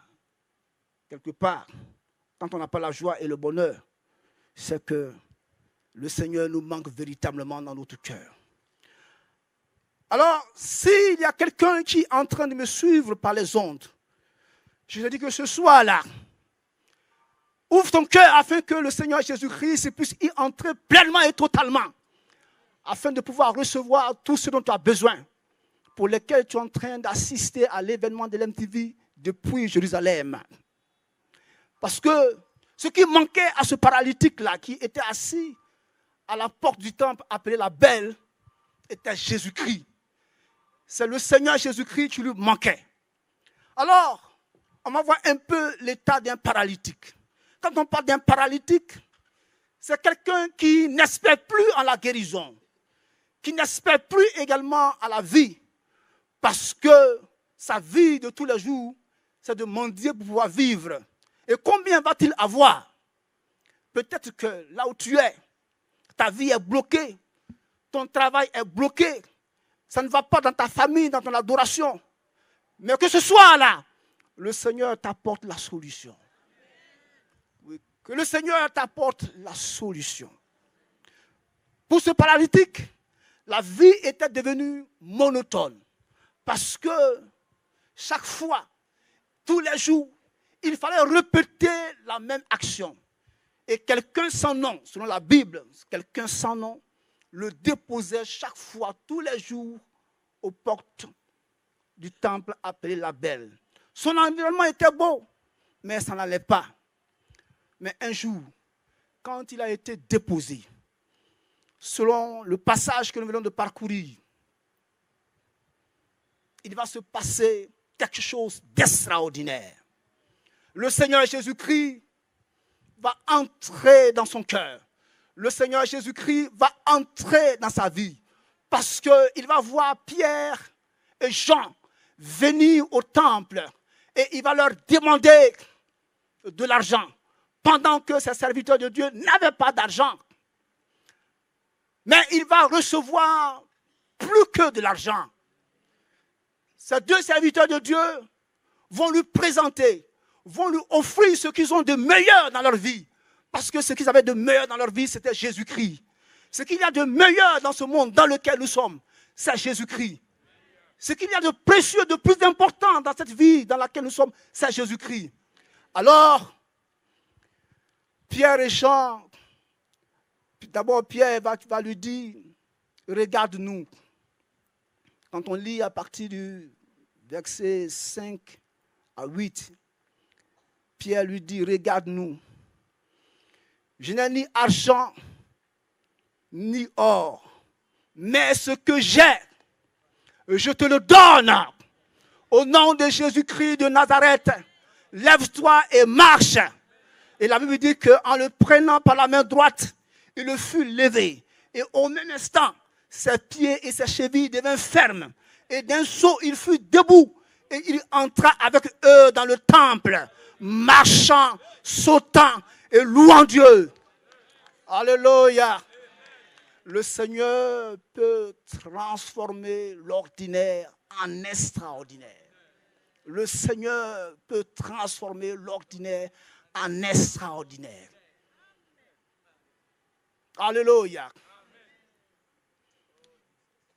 quelque part, quand on n'a pas la joie et le bonheur, c'est que le Seigneur nous manque véritablement dans notre cœur. Alors, s'il y a quelqu'un qui est en train de me suivre par les ondes, je te dis que ce soir-là, ouvre ton cœur afin que le Seigneur Jésus-Christ puisse y entrer pleinement et totalement, afin de pouvoir recevoir tout ce dont tu as besoin, pour lesquels tu es en train d'assister à l'événement de l'MTV depuis Jérusalem. Parce que ce qui manquait à ce paralytique-là, qui était assis à la porte du temple appelé la Belle, était Jésus-Christ. C'est le Seigneur Jésus-Christ qui lui manquait. Alors, on va voir un peu l'état d'un paralytique. Quand on parle d'un paralytique, c'est quelqu'un qui n'espère plus en la guérison, qui n'espère plus également à la vie, parce que sa vie de tous les jours, c'est de mendier pour pouvoir vivre. Et combien va-t-il avoir? Peut-être que là où tu es, ta vie est bloquée, ton travail est bloqué, ça ne va pas dans ta famille, dans ton adoration. Mais que ce soit là, le Seigneur t'apporte la solution. Oui, que le Seigneur t'apporte la solution. Pour ce paralytique, la vie était devenue monotone. Parce que chaque fois, tous les jours, il fallait répéter la même action. Et quelqu'un sans nom, selon la Bible, quelqu'un sans nom, le déposait chaque fois, tous les jours, aux portes du temple appelé la Belle. Son environnement était beau, mais ça n'allait pas. Mais un jour, quand il a été déposé, selon le passage que nous venons de parcourir, il va se passer quelque chose d'extraordinaire. Le Seigneur Jésus-Christ va entrer dans son cœur. Le Seigneur Jésus-Christ va entrer dans sa vie. Parce qu'il va voir Pierre et Jean venir au temple. Et il va leur demander de l'argent. Pendant que ces serviteurs de Dieu n'avaient pas d'argent. Mais il va recevoir plus que de l'argent. Ces deux serviteurs de Dieu vont lui présenter, vont lui offrir ce qu'ils ont de meilleur dans leur vie. Parce que ce qu'ils avaient de meilleur dans leur vie, c'était Jésus-Christ. Ce qu'il y a de meilleur dans ce monde dans lequel nous sommes, c'est Jésus-Christ. Ce qu'il y a de précieux, de plus important dans cette vie dans laquelle nous sommes, c'est Jésus-Christ. Alors, Pierre et Jean, d'abord Pierre va lui dire, regarde-nous. Quand on lit à partir du verset 5 à 8, Pierre lui dit, regarde-nous. Je n'ai ni argent, ni or, mais ce que j'ai, je te le donne. Au nom de Jésus-Christ de Nazareth, lève-toi et marche. Et la Bible dit qu'en le prenant par la main droite, il le fut levé. Et au même instant, ses pieds et ses chevilles devinrent fermes. Et d'un saut, il fut debout. Et il entra avec eux dans le temple, marchant, sautant et louant Dieu. Alléluia. Le Seigneur peut transformer l'ordinaire en extraordinaire. Le Seigneur peut transformer l'ordinaire en extraordinaire. Alléluia.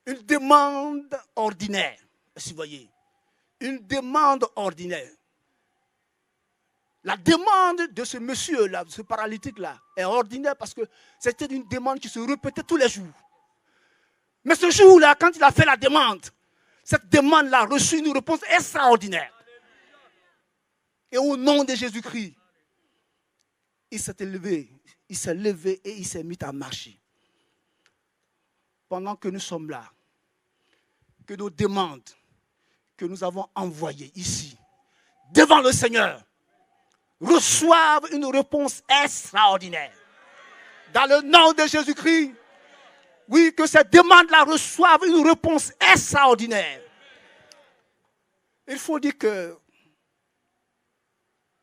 Une demande ordinaire, si vous voyez. Une demande ordinaire. La demande de ce monsieur-là, de ce paralytique-là, est ordinaire parce que c'était une demande qui se répétait tous les jours. Mais ce jour-là, quand il a fait la demande, cette demande-là a reçu une réponse extraordinaire. Et au nom de Jésus-Christ, il s'est levé et il s'est mis à marcher. Pendant que nous sommes là, que nos demandes que nous avons envoyées ici, devant le Seigneur, reçoivent une réponse extraordinaire. Dans le nom de Jésus-Christ, oui, que ces demandes-là reçoivent une réponse extraordinaire. Il faut dire que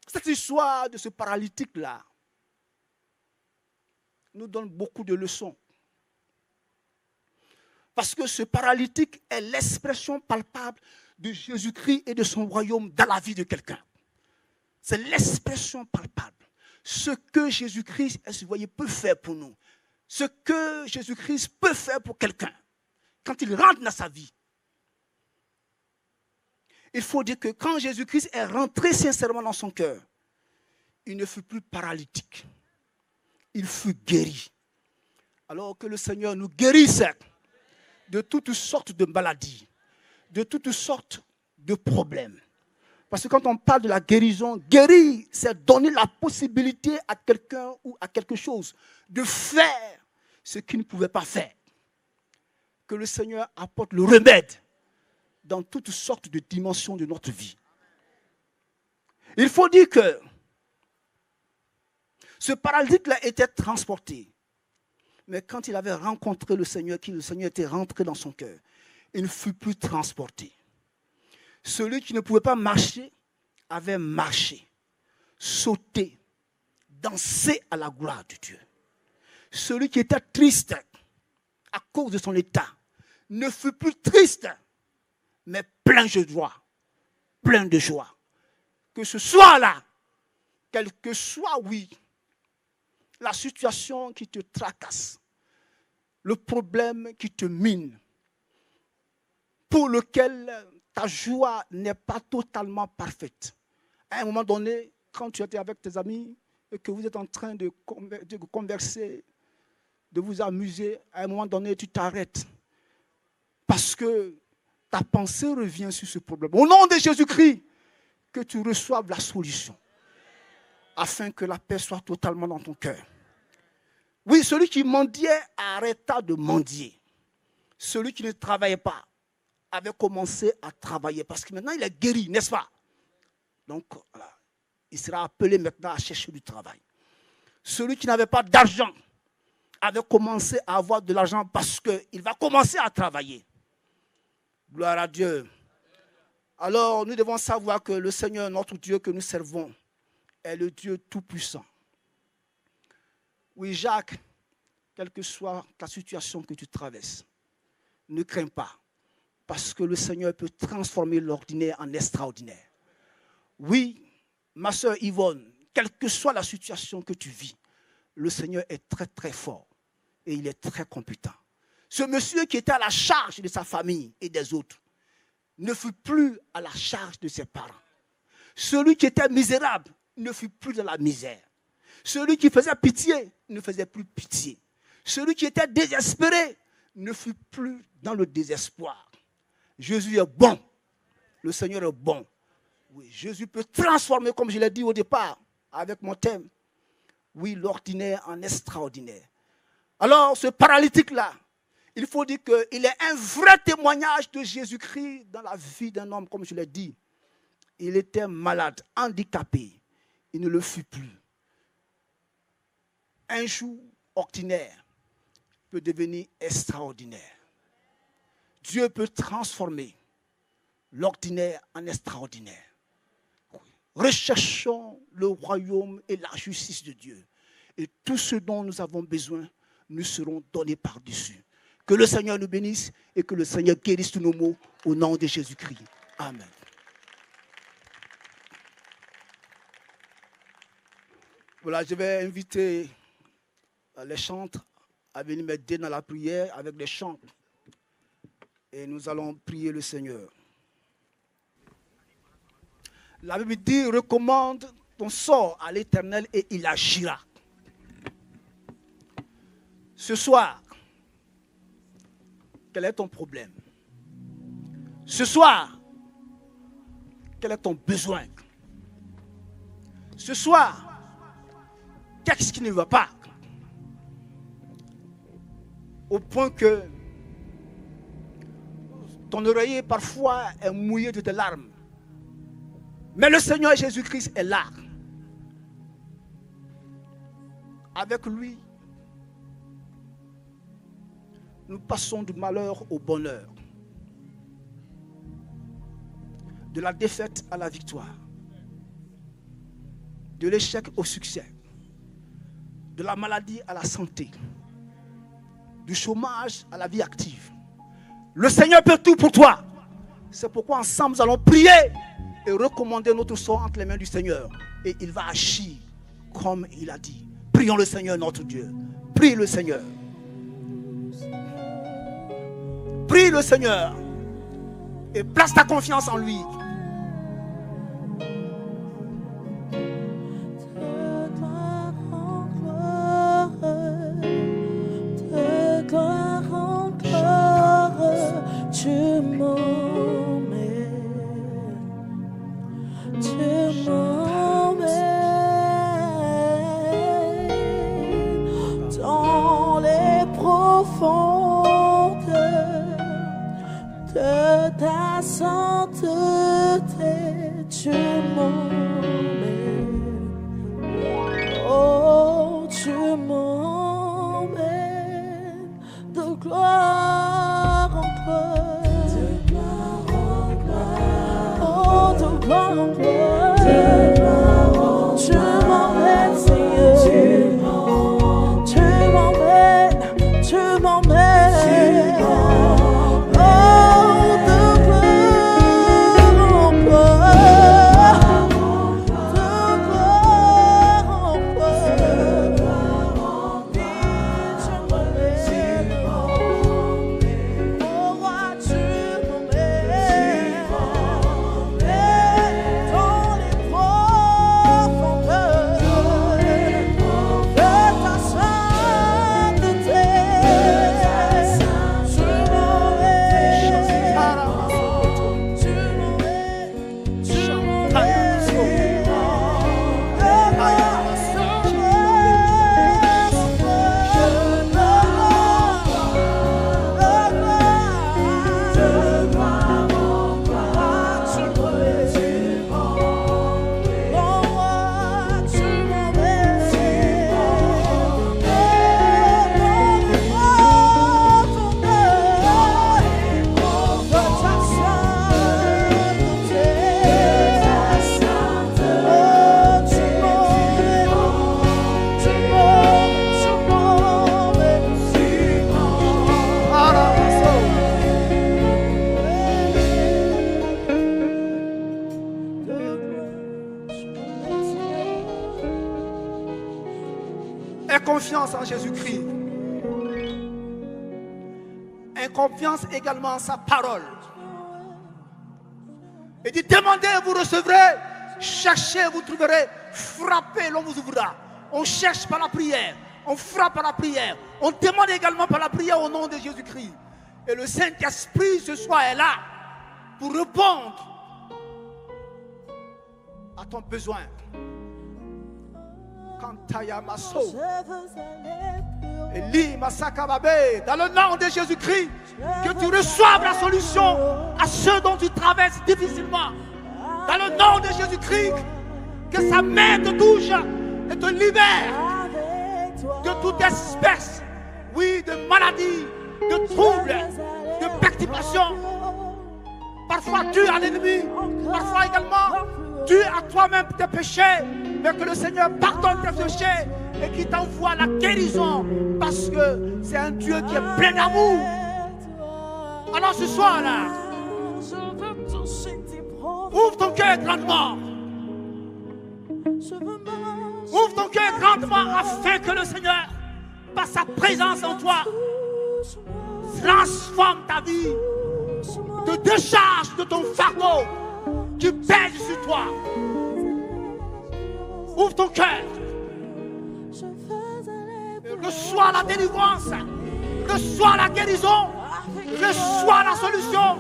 cette histoire de ce paralytique-là nous donne beaucoup de leçons. Parce que ce paralytique est l'expression palpable de Jésus-Christ et de son royaume dans la vie de quelqu'un. C'est l'expression palpable. Ce que Jésus-Christ, vous voyez, peut faire pour nous. Ce que Jésus-Christ peut faire pour quelqu'un. Quand il rentre dans sa vie. Il faut dire que quand Jésus-Christ est rentré sincèrement dans son cœur, il ne fut plus paralytique. Il fut guéri. Alors que le Seigneur nous guérisse de toutes sortes de maladies, de toutes sortes de problèmes. Parce que quand on parle de la guérison, guérir, c'est donner la possibilité à quelqu'un ou à quelque chose de faire ce qu'il ne pouvait pas faire. Que le Seigneur apporte le remède dans toutes sortes de dimensions de notre vie. Il faut dire que ce paralytique-là était transporté. Mais quand il avait rencontré le Seigneur, que le Seigneur était rentré dans son cœur, il ne fut plus transporté. Celui qui ne pouvait pas marcher avait marché, sauté, dansé à la gloire de Dieu. Celui qui était triste à cause de son état ne fut plus triste, mais plein de joie. Plein de joie. Que ce soit là, quelle que soit, oui, la situation qui te tracasse, le problème qui te mine, pour lequel ta joie n'est pas totalement parfaite. À un moment donné, quand tu étais avec tes amis et que vous êtes en train de converser, de vous amuser, à un moment donné, tu t'arrêtes. Parce que ta pensée revient sur ce problème. Au nom de Jésus-Christ, que tu reçoives la solution. Afin que la paix soit totalement dans ton cœur. Oui, celui qui mendiait arrêta de mendier. Celui qui ne travaillait pas avait commencé à travailler. Parce que maintenant, il est guéri, n'est-ce pas? Donc, voilà, il sera appelé maintenant à chercher du travail. Celui qui n'avait pas d'argent avait commencé à avoir de l'argent parce qu'il va commencer à travailler. Gloire à Dieu. Alors, nous devons savoir que le Seigneur, notre Dieu que nous servons, est le Dieu tout-puissant. Oui, Jacques, quelle que soit ta situation que tu traverses, ne crains pas, parce que le Seigneur peut transformer l'ordinaire en extraordinaire. Oui, ma soeur Yvonne, quelle que soit la situation que tu vis, le Seigneur est très très fort et il est très compétent. Ce monsieur qui était à la charge de sa famille et des autres ne fut plus à la charge de ses parents. Celui qui était misérable ne fut plus dans la misère. Celui qui faisait pitié ne faisait plus pitié. Celui qui était désespéré ne fut plus dans le désespoir. Jésus est bon. Le Seigneur est bon. Oui, Jésus peut transformer, comme je l'ai dit au départ, avec mon thème, oui, l'ordinaire en extraordinaire. Alors, ce paralytique-là, il faut dire qu'il est un vrai témoignage de Jésus-Christ dans la vie d'un homme, comme je l'ai dit. Il était malade, handicapé. Il ne le fut plus. Un jour ordinaire peut devenir extraordinaire. Dieu peut transformer l'ordinaire en extraordinaire. Recherchons le royaume et la justice de Dieu. Et tout ce dont nous avons besoin, nous serons donnés par-dessus. Que le Seigneur nous bénisse et que le Seigneur guérisse tous nos maux au nom de Jésus-Christ. Amen. Voilà, je vais inviter les chantres à venir m'aider dans la prière avec les chants. Et nous allons prier le Seigneur. La Bible dit, recommande ton sort à l'Éternel et il agira. Ce soir, quel est ton problème? Ce soir, quel est ton besoin? Ce soir, qu'est-ce qui ne va pas? Au point que ton oreiller parfois est mouillé de tes larmes. Mais le Seigneur Jésus-Christ est là. Avec lui, nous passons du malheur au bonheur, de la défaite à la victoire, de l'échec au succès, de la maladie à la santé, du chômage à la vie active. Le Seigneur peut tout pour toi. C'est pourquoi ensemble nous allons prier et recommander notre sort entre les mains du Seigneur. Et il va agir comme il a dit. Prions le Seigneur notre Dieu. Prie le Seigneur. Prie le Seigneur. Et place ta confiance en lui. Dans les profondeurs de ta sainteté, tu m'emmènes. Oh, tu m'emmènes de gloire en gloire. De gloire en gloire. Oh, de gloire en gloire. Tu m'emmènes, Seigneur. Tu m'emmènes. Tu m'emmènes. Oh, de gloire en gloire. De gloire en gloire. Tu m'emmènes. Oh, roi, tu m'emmènes. Dans les profondeurs de ta sainteté, tu m'emmènes. Tu Aie confiance en Jésus-Christ. Aie confiance également en sa parole. Et dit, demandez, vous recevrez. Cherchez, vous trouverez. Frappez, l'on vous ouvrira. On cherche par la prière. On frappe par la prière. On demande également par la prière au nom de Jésus-Christ. Et le Saint-Esprit ce soir est là pour répondre à ton besoin. Kantaya Maso. Eli Masakababe. Dans le nom de Jésus-Christ, que tu reçoives la solution à ceux dont tu traverses difficilement. Dans le nom de Jésus-Christ, que sa main te touche et te libère de toute espèce, oui, de maladie, de troubles, de perturbations. Parfois dû à l'ennemi, parfois également dû à toi-même tes péchés, mais que le Seigneur pardonne tes péchés et qui t'envoie la guérison parce que c'est un Dieu qui est plein d'amour. Alors ce soir-là, ouvre ton cœur grandement. Ouvre ton cœur grandement afin que le Seigneur, par sa présence en toi, transforme ta vie, te décharge de ton fardeau qui pèse sur toi. Ouvre ton cœur. Reçois la délivrance, reçois la guérison, reçois la solution,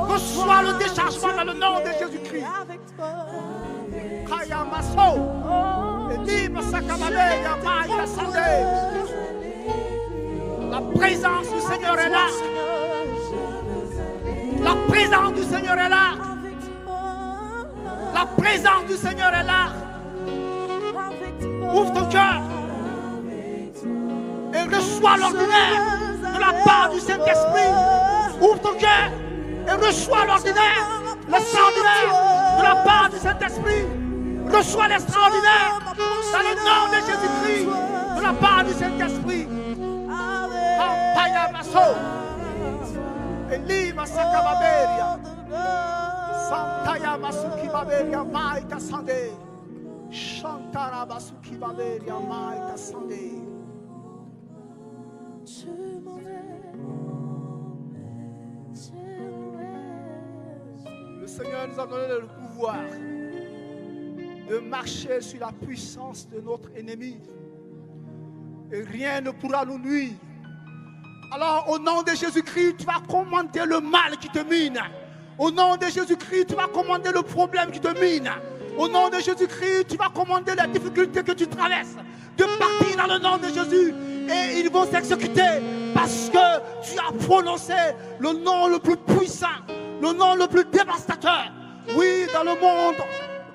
reçois le déchargement dans le nom de Jésus-Christ. Champaya Maso. Libre Sakababé, Yamaï Sandé. La présence du Seigneur est là. La présence du Seigneur est là. La présence du Seigneur est là. Ouvre ton cœur et reçois l'ordinaire de la part du Saint-Esprit. Ouvre ton cœur et reçois l'ordinaire, l'extraordinaire de la part du Saint-Esprit. Reçois l'extraordinaire dans le nom de Jésus-Christ de la part du Saint-Esprit. Kampaya Maso. Elima Sakababeria. Santaya Masuki Baberia Maita Sande. Chantara Masuki Baberia Maita Sande. Le Seigneur nous a donné le pouvoir de marcher sur la puissance de notre ennemi. Et rien ne pourra nous nuire. Alors au nom de Jésus-Christ, tu vas commander le mal qui te mine. Au nom de Jésus-Christ, tu vas commander le problème qui te mine. Au nom de Jésus-Christ, tu vas commander la difficulté que tu traverses. De partir dans le nom de Jésus. Et ils vont s'exécuter parce que tu as prononcé le nom le plus puissant, le nom le plus dévastateur. Oui, dans le monde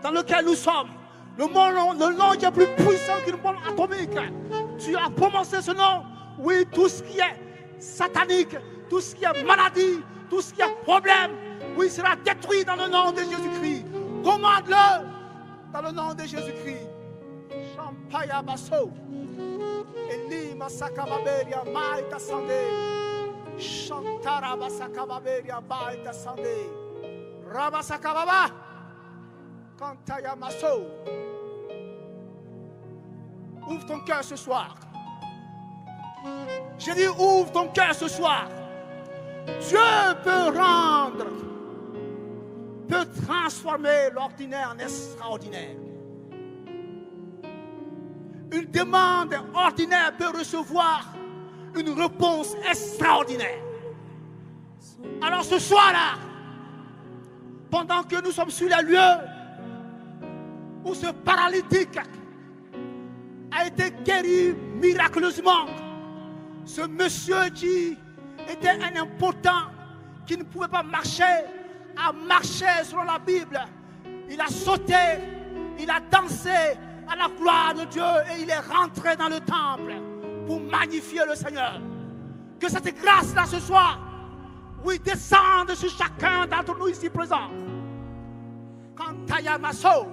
dans lequel nous sommes, le nom qui est plus puissant qu'une bombe atomique. Tu as prononcé ce nom. Oui, tout ce qui est satanique, tout ce qui est maladie, tout ce qui est problème, oui, sera détruit dans le nom de Jésus-Christ. Commande-le dans le nom de Jésus-Christ. Champaya Basso. Eli Masakababeria Maita Sande. Chantara Basakababeria Maita Sande. Rabasakababa. Kantaya Masso. Ouvre ton cœur ce soir. J'ai dit ouvre ton cœur ce soir. Dieu peut rendre, peut transformer l'ordinaire en extraordinaire. Une demande ordinaire peut recevoir une réponse extraordinaire. Alors ce soir-là, pendant que nous sommes sur les lieux où ce paralytique a été guéri miraculeusement, ce monsieur qui était un impotent, qui ne pouvait pas marcher, a marché selon la Bible. Il a sauté, il a dansé à la gloire de Dieu et il est rentré dans le temple pour magnifier le Seigneur. Que cette grâce-là ce soir, oui, descende sur chacun d'entre nous ici présents. Kantaya Maso,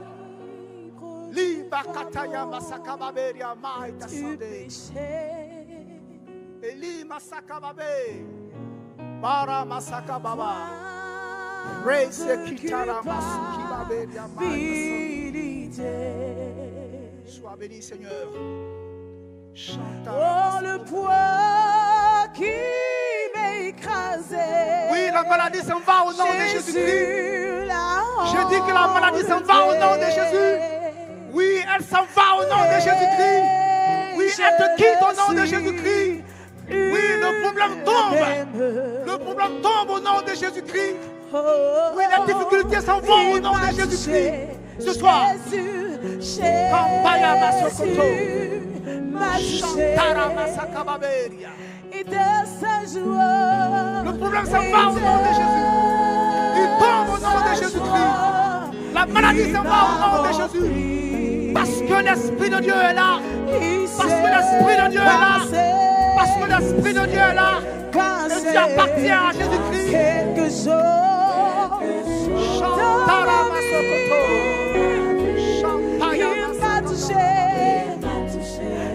Liba Kataya Masakababeria Maïta Sande. Eli Masakababe, Bara Masakababa, Rese Kitara Masukibaberia Maïta. Sois béni, Seigneur. Oh, le poids qui m'écrasait. Oui, la maladie s'en va au nom de Jésus-Christ. Je dis que la maladie s'en va au nom de Jésus. Oui, elle s'en va au nom de Jésus-Christ. Oui, elle te quitte au nom de Jésus-Christ. Oui, le problème tombe. Le problème tombe au nom de Jésus-Christ. Oui, les difficultés s'en vont au nom de Jésus-Christ. Ce soir, Kampaya Masokoto, Chantara Masakababeria. Le problème s'en va au nom de Jésus. Il tombe au nom de Jésus-Christ. La maladie s'en va au nom de Jésus. Parce que l'Esprit de Dieu est là. Parce que l'Esprit de Dieu est là. Parce que l'Esprit de Dieu est là. Et tu appartiens à Jésus-Christ. Chantara Masokoto. Champaya Masokoto.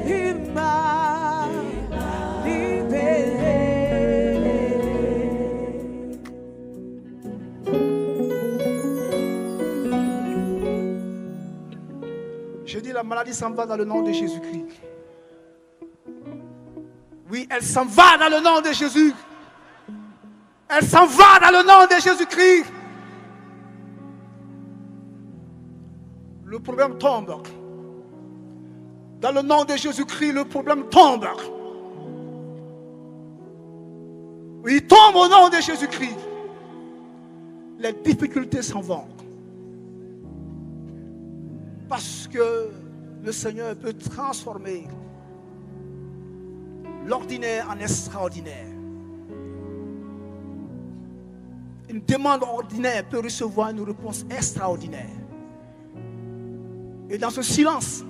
Il m'a libéré. Je dis la maladie s'en va dans le nom de Jésus-Christ. Oui, elle s'en va dans le nom de Jésus. Elle s'en va dans le nom de Jésus-Christ. Le problème tombe. Dans le nom de Jésus-Christ, le problème tombe. Oui, il tombe au nom de Jésus-Christ. Les difficultés s'en vont. Parce que le Seigneur peut transformer l'ordinaire en extraordinaire. Une demande ordinaire peut recevoir une réponse extraordinaire. Et dans ce silence,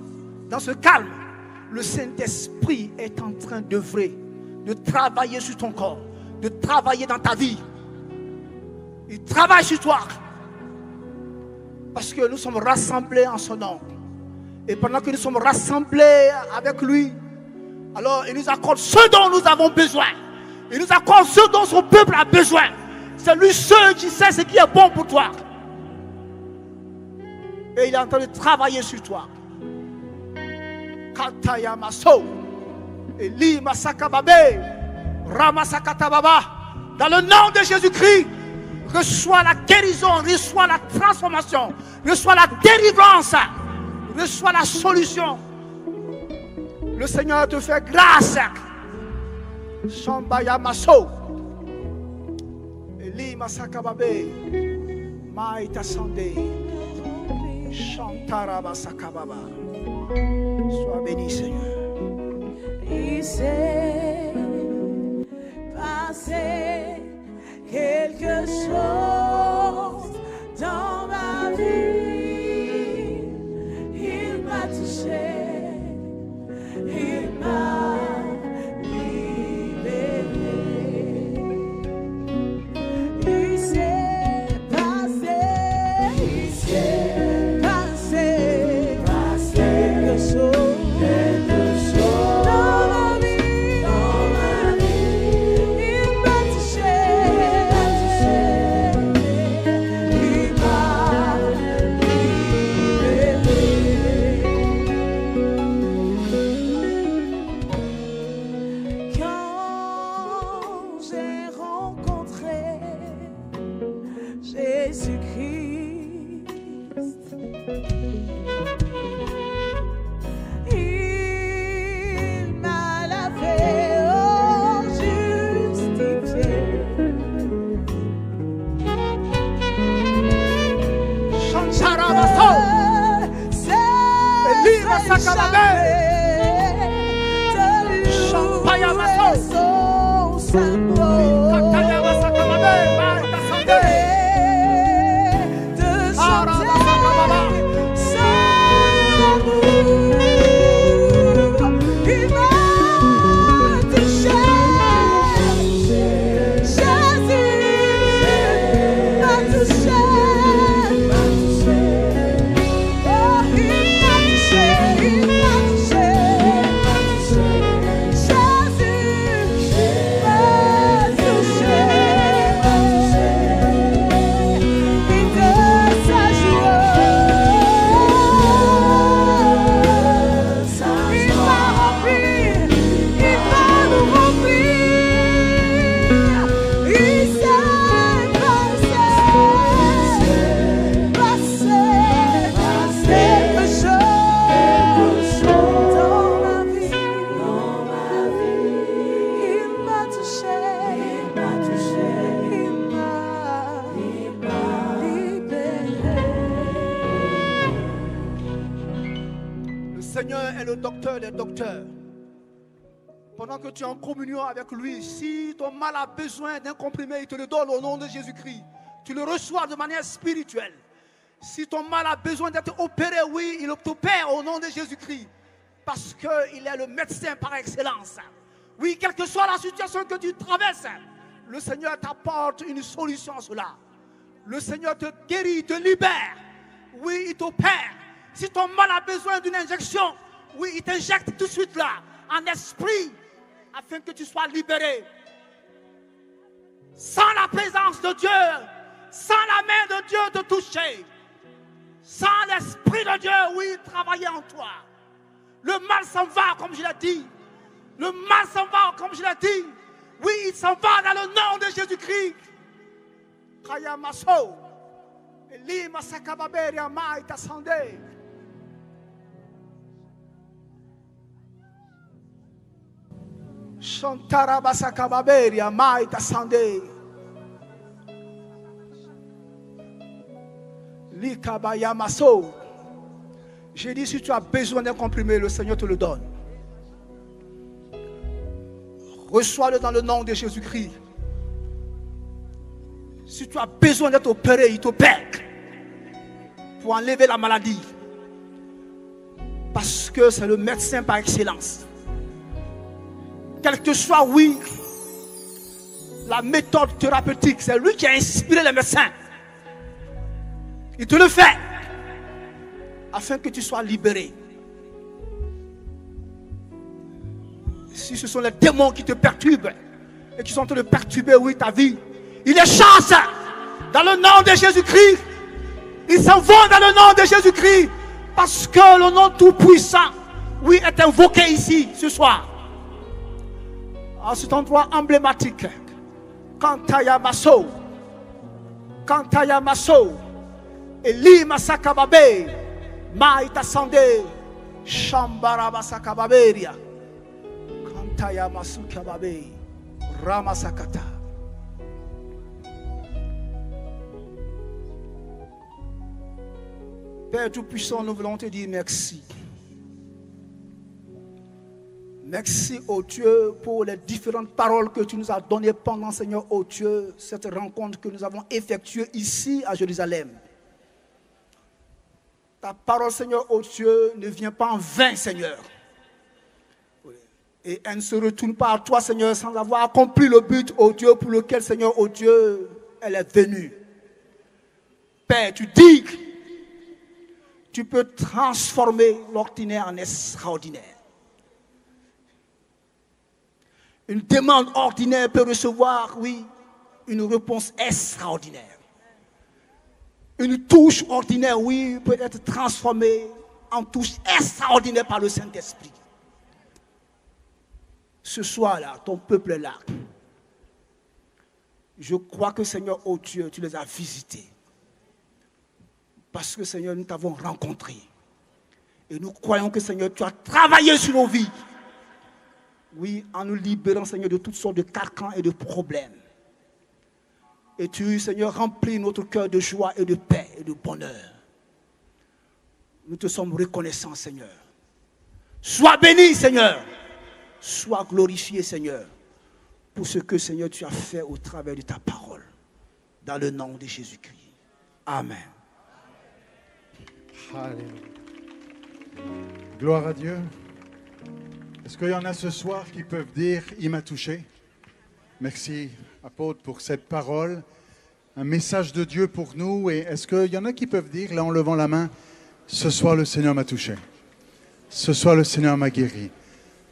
dans ce calme, le Saint-Esprit est en train d'œuvrer, de travailler sur ton corps, de travailler dans ta vie. Il travaille sur toi. Parce que nous sommes rassemblés en son nom. Et pendant que nous sommes rassemblés avec lui, alors il nous accorde ce dont nous avons besoin. Il nous accorde ce dont son peuple a besoin. C'est lui seul qui sait ce qui est bon pour toi. Et il est en train de travailler sur toi. Kataya maso, Eli masakababe, ramasakatababa. Dans le nom de Jésus-Christ, reçois la guérison, reçois la transformation, reçois la délivrance, reçois la solution. Le Seigneur te fait grâce. Shambaya maso, Eli masakababe, maïta sande, Shantara masakababa. Sois béni, Seigneur. Il s'est passé quelque chose dans ma vie. Il m'a touché, il m'a libéré. Il s'est passé quelque chose dans ma vie. Il m'a touché, il m'a libéré. Quand j'ai rencontré Jésus-Christ, il m'a lavé, oh, justifié. Shantara maso, Eli masakababe, Shampaya maso, son symbole Kataya masakababe, maïta sande. de Ara masakababa. son amour. Il m'a touché, Jésus m'a touché. Oh, il m'a touché, il m'a touché. Jésus m'a touché. Il te s'agit. Il m'a rempli, il va nous remplir. Il s'est passé quelque chose dans ma vie. Il m'a touché, il m'a libéré. Le Seigneur est le docteur des docteurs. Pendant que tu es en communion avec lui, si ton mal a besoin d'un comprimé, il te le donne au nom de Jésus-Christ. Tu le reçois de manière spirituelle. Si ton mal a besoin d'être opéré, oui, il t'opère au nom de Jésus-Christ. Parce qu'il est le médecin par excellence. Oui, quelle que soit la situation que tu traverses, le Seigneur t'apporte une solution à cela. Le Seigneur te guérit, te libère. Oui, il t'opère. Si ton mal a besoin d'une injection, oui, il t'injecte tout de suite là, en esprit, afin que tu sois libéré. Sans la présence de Dieu, sans la main de Dieu te toucher, sans l'esprit de Dieu, oui, travailler en toi. Le mal s'en va, comme je l'ai dit. Le mal s'en va, comme je l'ai dit. Oui, il s'en va dans le nom de Jésus-Christ. Kaya maso, Eli masakababeri amai tasande. Shantara basakababeri amai tasande. Likabaya maso. J'ai dit, si tu as besoin d'un comprimé, le Seigneur te le donne. Reçois-le dans le nom de Jésus-Christ. Si tu as besoin d'être opéré, il t'opère pour enlever la maladie. Parce que c'est le médecin par excellence. Quelle que soit, oui, la méthode thérapeutique, c'est lui qui a inspiré les médecins. Il te le fait afin que tu sois libéré. Si ce sont les démons qui te perturbent et qui sont en train de perturber, oui, ta vie, il les chasse dans le nom de Jésus-Christ. Ils s'en vont dans le nom de Jésus-Christ parce que le nom tout-puissant, oui, est invoqué ici ce soir. À cet endroit emblématique, Kantaya Maso, Eli Masakababe, Maïta Sande, Shambara Masakababeria, Kantaya Masukababe, Ramasakata. Père Tout-Puissant, nous voulons te dire merci. Merci, ô Dieu, pour les différentes paroles que tu nous as données pendant, Seigneur, ô Dieu, cette rencontre que nous avons effectuée ici à Jérusalem. Ta parole, Seigneur, ô Dieu, ne vient pas en vain, Seigneur. Et elle ne se retourne pas à toi, Seigneur, sans avoir accompli le but, ô Dieu, pour lequel, Seigneur, ô Dieu, elle est venue. Père, tu dis que tu peux transformer l'ordinaire en extraordinaire. Une demande ordinaire peut recevoir, oui, une réponse extraordinaire. Une touche ordinaire, oui, peut être transformée en touche extraordinaire par le Saint-Esprit. Ce soir-là, ton peuple est là. Je crois que, Seigneur, oh Dieu, tu les as visités. Parce que, Seigneur, nous t'avons rencontrés. Et nous croyons que, Seigneur, tu as travaillé sur nos vies. Oui, en nous libérant, Seigneur, de toutes sortes de carcans et de problèmes. Et tu, Seigneur, remplis notre cœur de joie et de paix et de bonheur. Nous te sommes reconnaissants, Seigneur. Sois béni, Seigneur. Sois glorifié, Seigneur, pour ce que, Seigneur, tu as fait au travers de ta parole. Dans le nom de Jésus-Christ. Amen. Alléluia. Gloire à Dieu. Est-ce qu'il y en a ce soir qui peuvent dire « Il m'a touché ». Merci, apôtre, pour cette parole. Un message de Dieu pour nous. Et est-ce qu'il y en a qui peuvent dire, là en levant la main, « Ce soir, le Seigneur m'a touché. Ce soir, le Seigneur m'a guéri.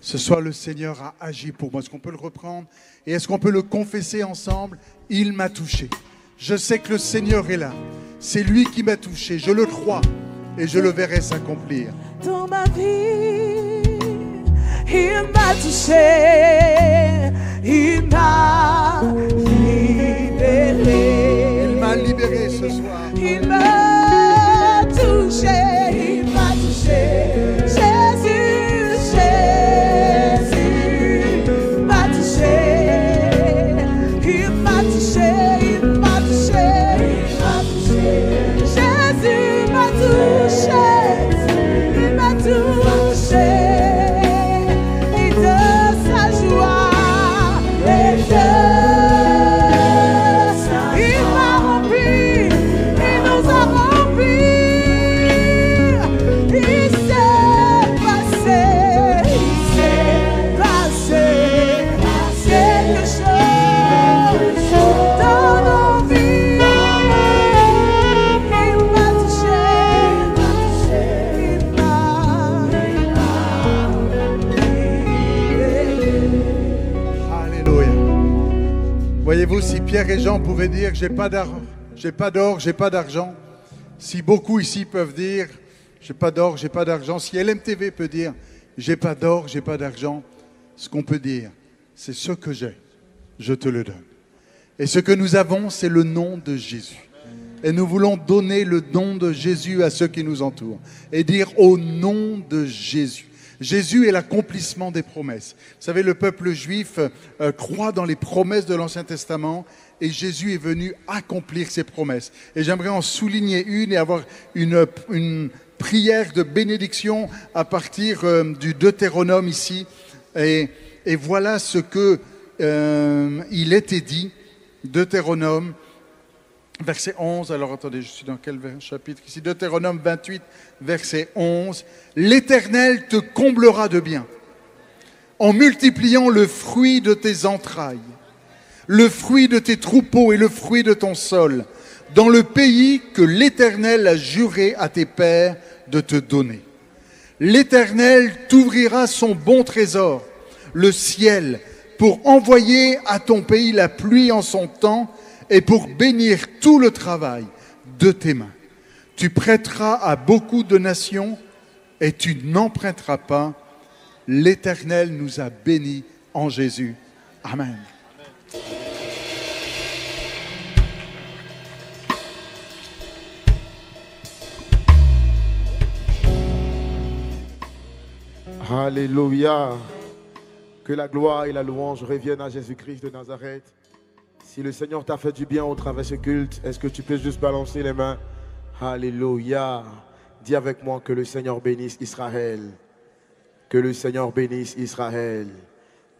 Ce soir, le Seigneur a agi pour moi. » Est-ce qu'on peut le reprendre? Et est-ce qu'on peut le confesser ensemble? « Il m'a touché. Je sais que le Seigneur est là. C'est lui qui m'a touché. Je le crois et je le verrai s'accomplir. » Dans ma vie, il m'a touché, il m'a libéré. Il m'a libéré ce soir. Il m'a touché, il m'a touché. Jésus, Jésus m'a touché. Il m'a touché, il m'a touché, il m'a touché. Jésus m'a touché. Voyez-vous, si Pierre et Jean pouvaient dire « J'ai pas d'or, j'ai pas d'argent », si beaucoup ici peuvent dire « J'ai pas d'or, j'ai pas d'argent », si LMTV peut dire « J'ai pas d'or, j'ai pas d'argent », ce qu'on peut dire, c'est ce que j'ai, je te le donne. Et ce que nous avons, c'est le nom de Jésus. Et nous voulons donner le nom de Jésus à ceux qui nous entourent. Et dire au nom de Jésus. Jésus est l'accomplissement des promesses. Vous savez, le peuple juif croit dans les promesses de l'Ancien Testament et Jésus est venu accomplir ces promesses. Et j'aimerais en souligner une et avoir une prière de bénédiction à partir du Deutéronome ici. Et voilà ce que il était dit, Deutéronome, verset 11. Alors attendez, je suis dans quel chapitre ici? Deutéronome 28, verset 11. L'Éternel te comblera de bien, en multipliant le fruit de tes entrailles, le fruit de tes troupeaux et le fruit de ton sol, dans le pays que l'Éternel a juré à tes pères de te donner. L'Éternel t'ouvrira son bon trésor, le ciel, pour envoyer à ton pays la pluie en son temps et pour bénir tout le travail de tes mains. Tu prêteras à beaucoup de nations et tu n'emprunteras pas. L'Éternel nous a bénis en Jésus. Amen. Alléluia. Que la gloire et la louange reviennent à Jésus-Christ de Nazareth. Si le Seigneur t'a fait du bien au travers de ce culte, est-ce que tu peux juste balancer les mains? Alléluia. Dis avec moi que le Seigneur bénisse Israël. Que le Seigneur bénisse Israël.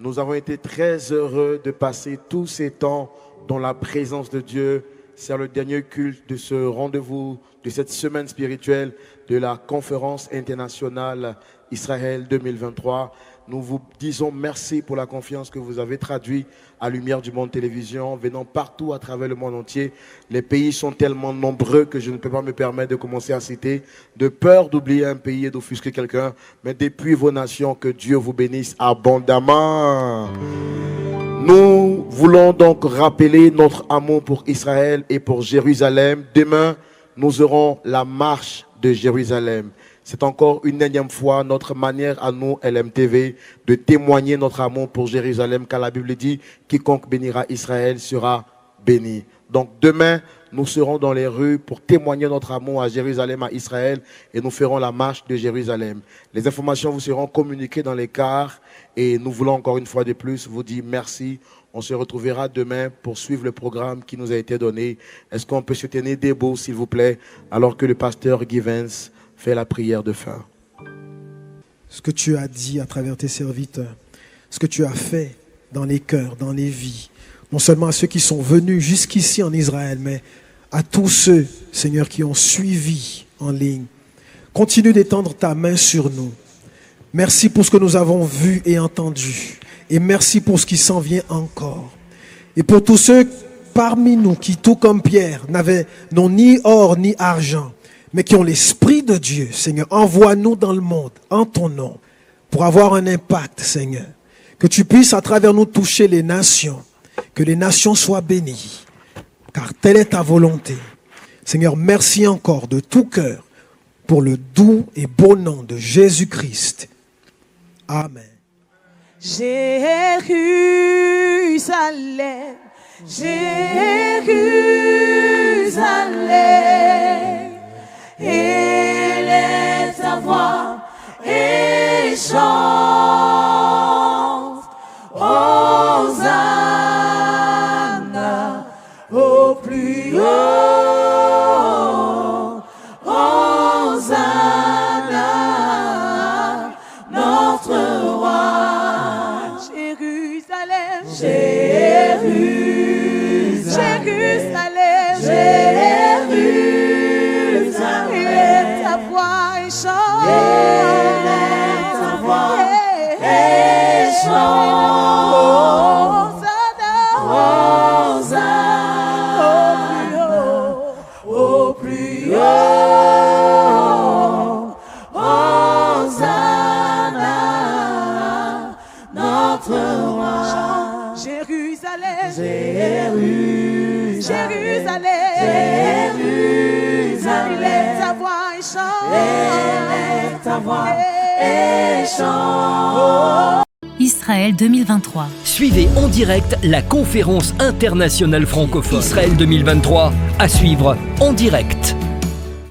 Nous avons été très heureux de passer tous ces temps dans la présence de Dieu. C'est le dernier culte de ce rendez-vous, de cette semaine spirituelle de la conférence internationale Israël 2023. Nous vous disons merci pour la confiance que vous avez traduite à Lumière du Monde Télévision, venant partout à travers le monde entier. Les pays sont tellement nombreux que je ne peux pas me permettre de commencer à citer, de peur d'oublier un pays et d'offusquer quelqu'un. Mais depuis vos nations, que Dieu vous bénisse abondamment. Nous voulons donc rappeler notre amour pour Israël et pour Jérusalem. Demain, nous aurons la marche de Jérusalem. C'est encore une énième fois notre manière à nous, LMTV, de témoigner notre amour pour Jérusalem, car la Bible dit « Quiconque bénira Israël sera béni ». Donc demain, nous serons dans les rues pour témoigner notre amour à Jérusalem, à Israël, et nous ferons la marche de Jérusalem. Les informations vous seront communiquées dans les cars, et nous voulons encore une fois de plus vous dire merci. On se retrouvera demain pour suivre le programme qui nous a été donné. Est-ce qu'on peut se tenir debout, s'il vous plaît, alors que le pasteur Guy Vance fait la prière de fin. Ce que tu as dit à travers tes serviteurs, ce que tu as fait dans les cœurs, dans les vies, non seulement à ceux qui sont venus jusqu'ici en Israël, mais à tous ceux, Seigneur, qui ont suivi en ligne. Continue d'étendre ta main sur nous. Merci pour ce que nous avons vu et entendu. Et merci pour ce qui s'en vient encore. Et pour tous ceux parmi nous qui, tout comme Pierre, n'ont ni or ni argent, mais qui ont l'Esprit de Dieu, Seigneur, envoie-nous dans le monde, en ton nom, pour avoir un impact, Seigneur. Que tu puisses, à travers nous, toucher les nations, que les nations soient bénies, car telle est ta volonté. Seigneur, merci encore de tout cœur, pour le doux et beau nom de Jésus-Christ. Amen. Jérusalem, Jérusalem, élève ta voix et chante, Hosanna au plus haut, Hosanna, notre roi. Jérusalem, Jérusalem, Jérusalem, élève ta voix et chante, élève ta voix et chante, Hosanna, au plus haut, Hosanna, notre roi. Jérusalem, Jérusalem, élève ta voix et chante, élève ta voix et chante. Israël 2023. Suivez en direct la conférence internationale francophone Israël 2023 à suivre en direct.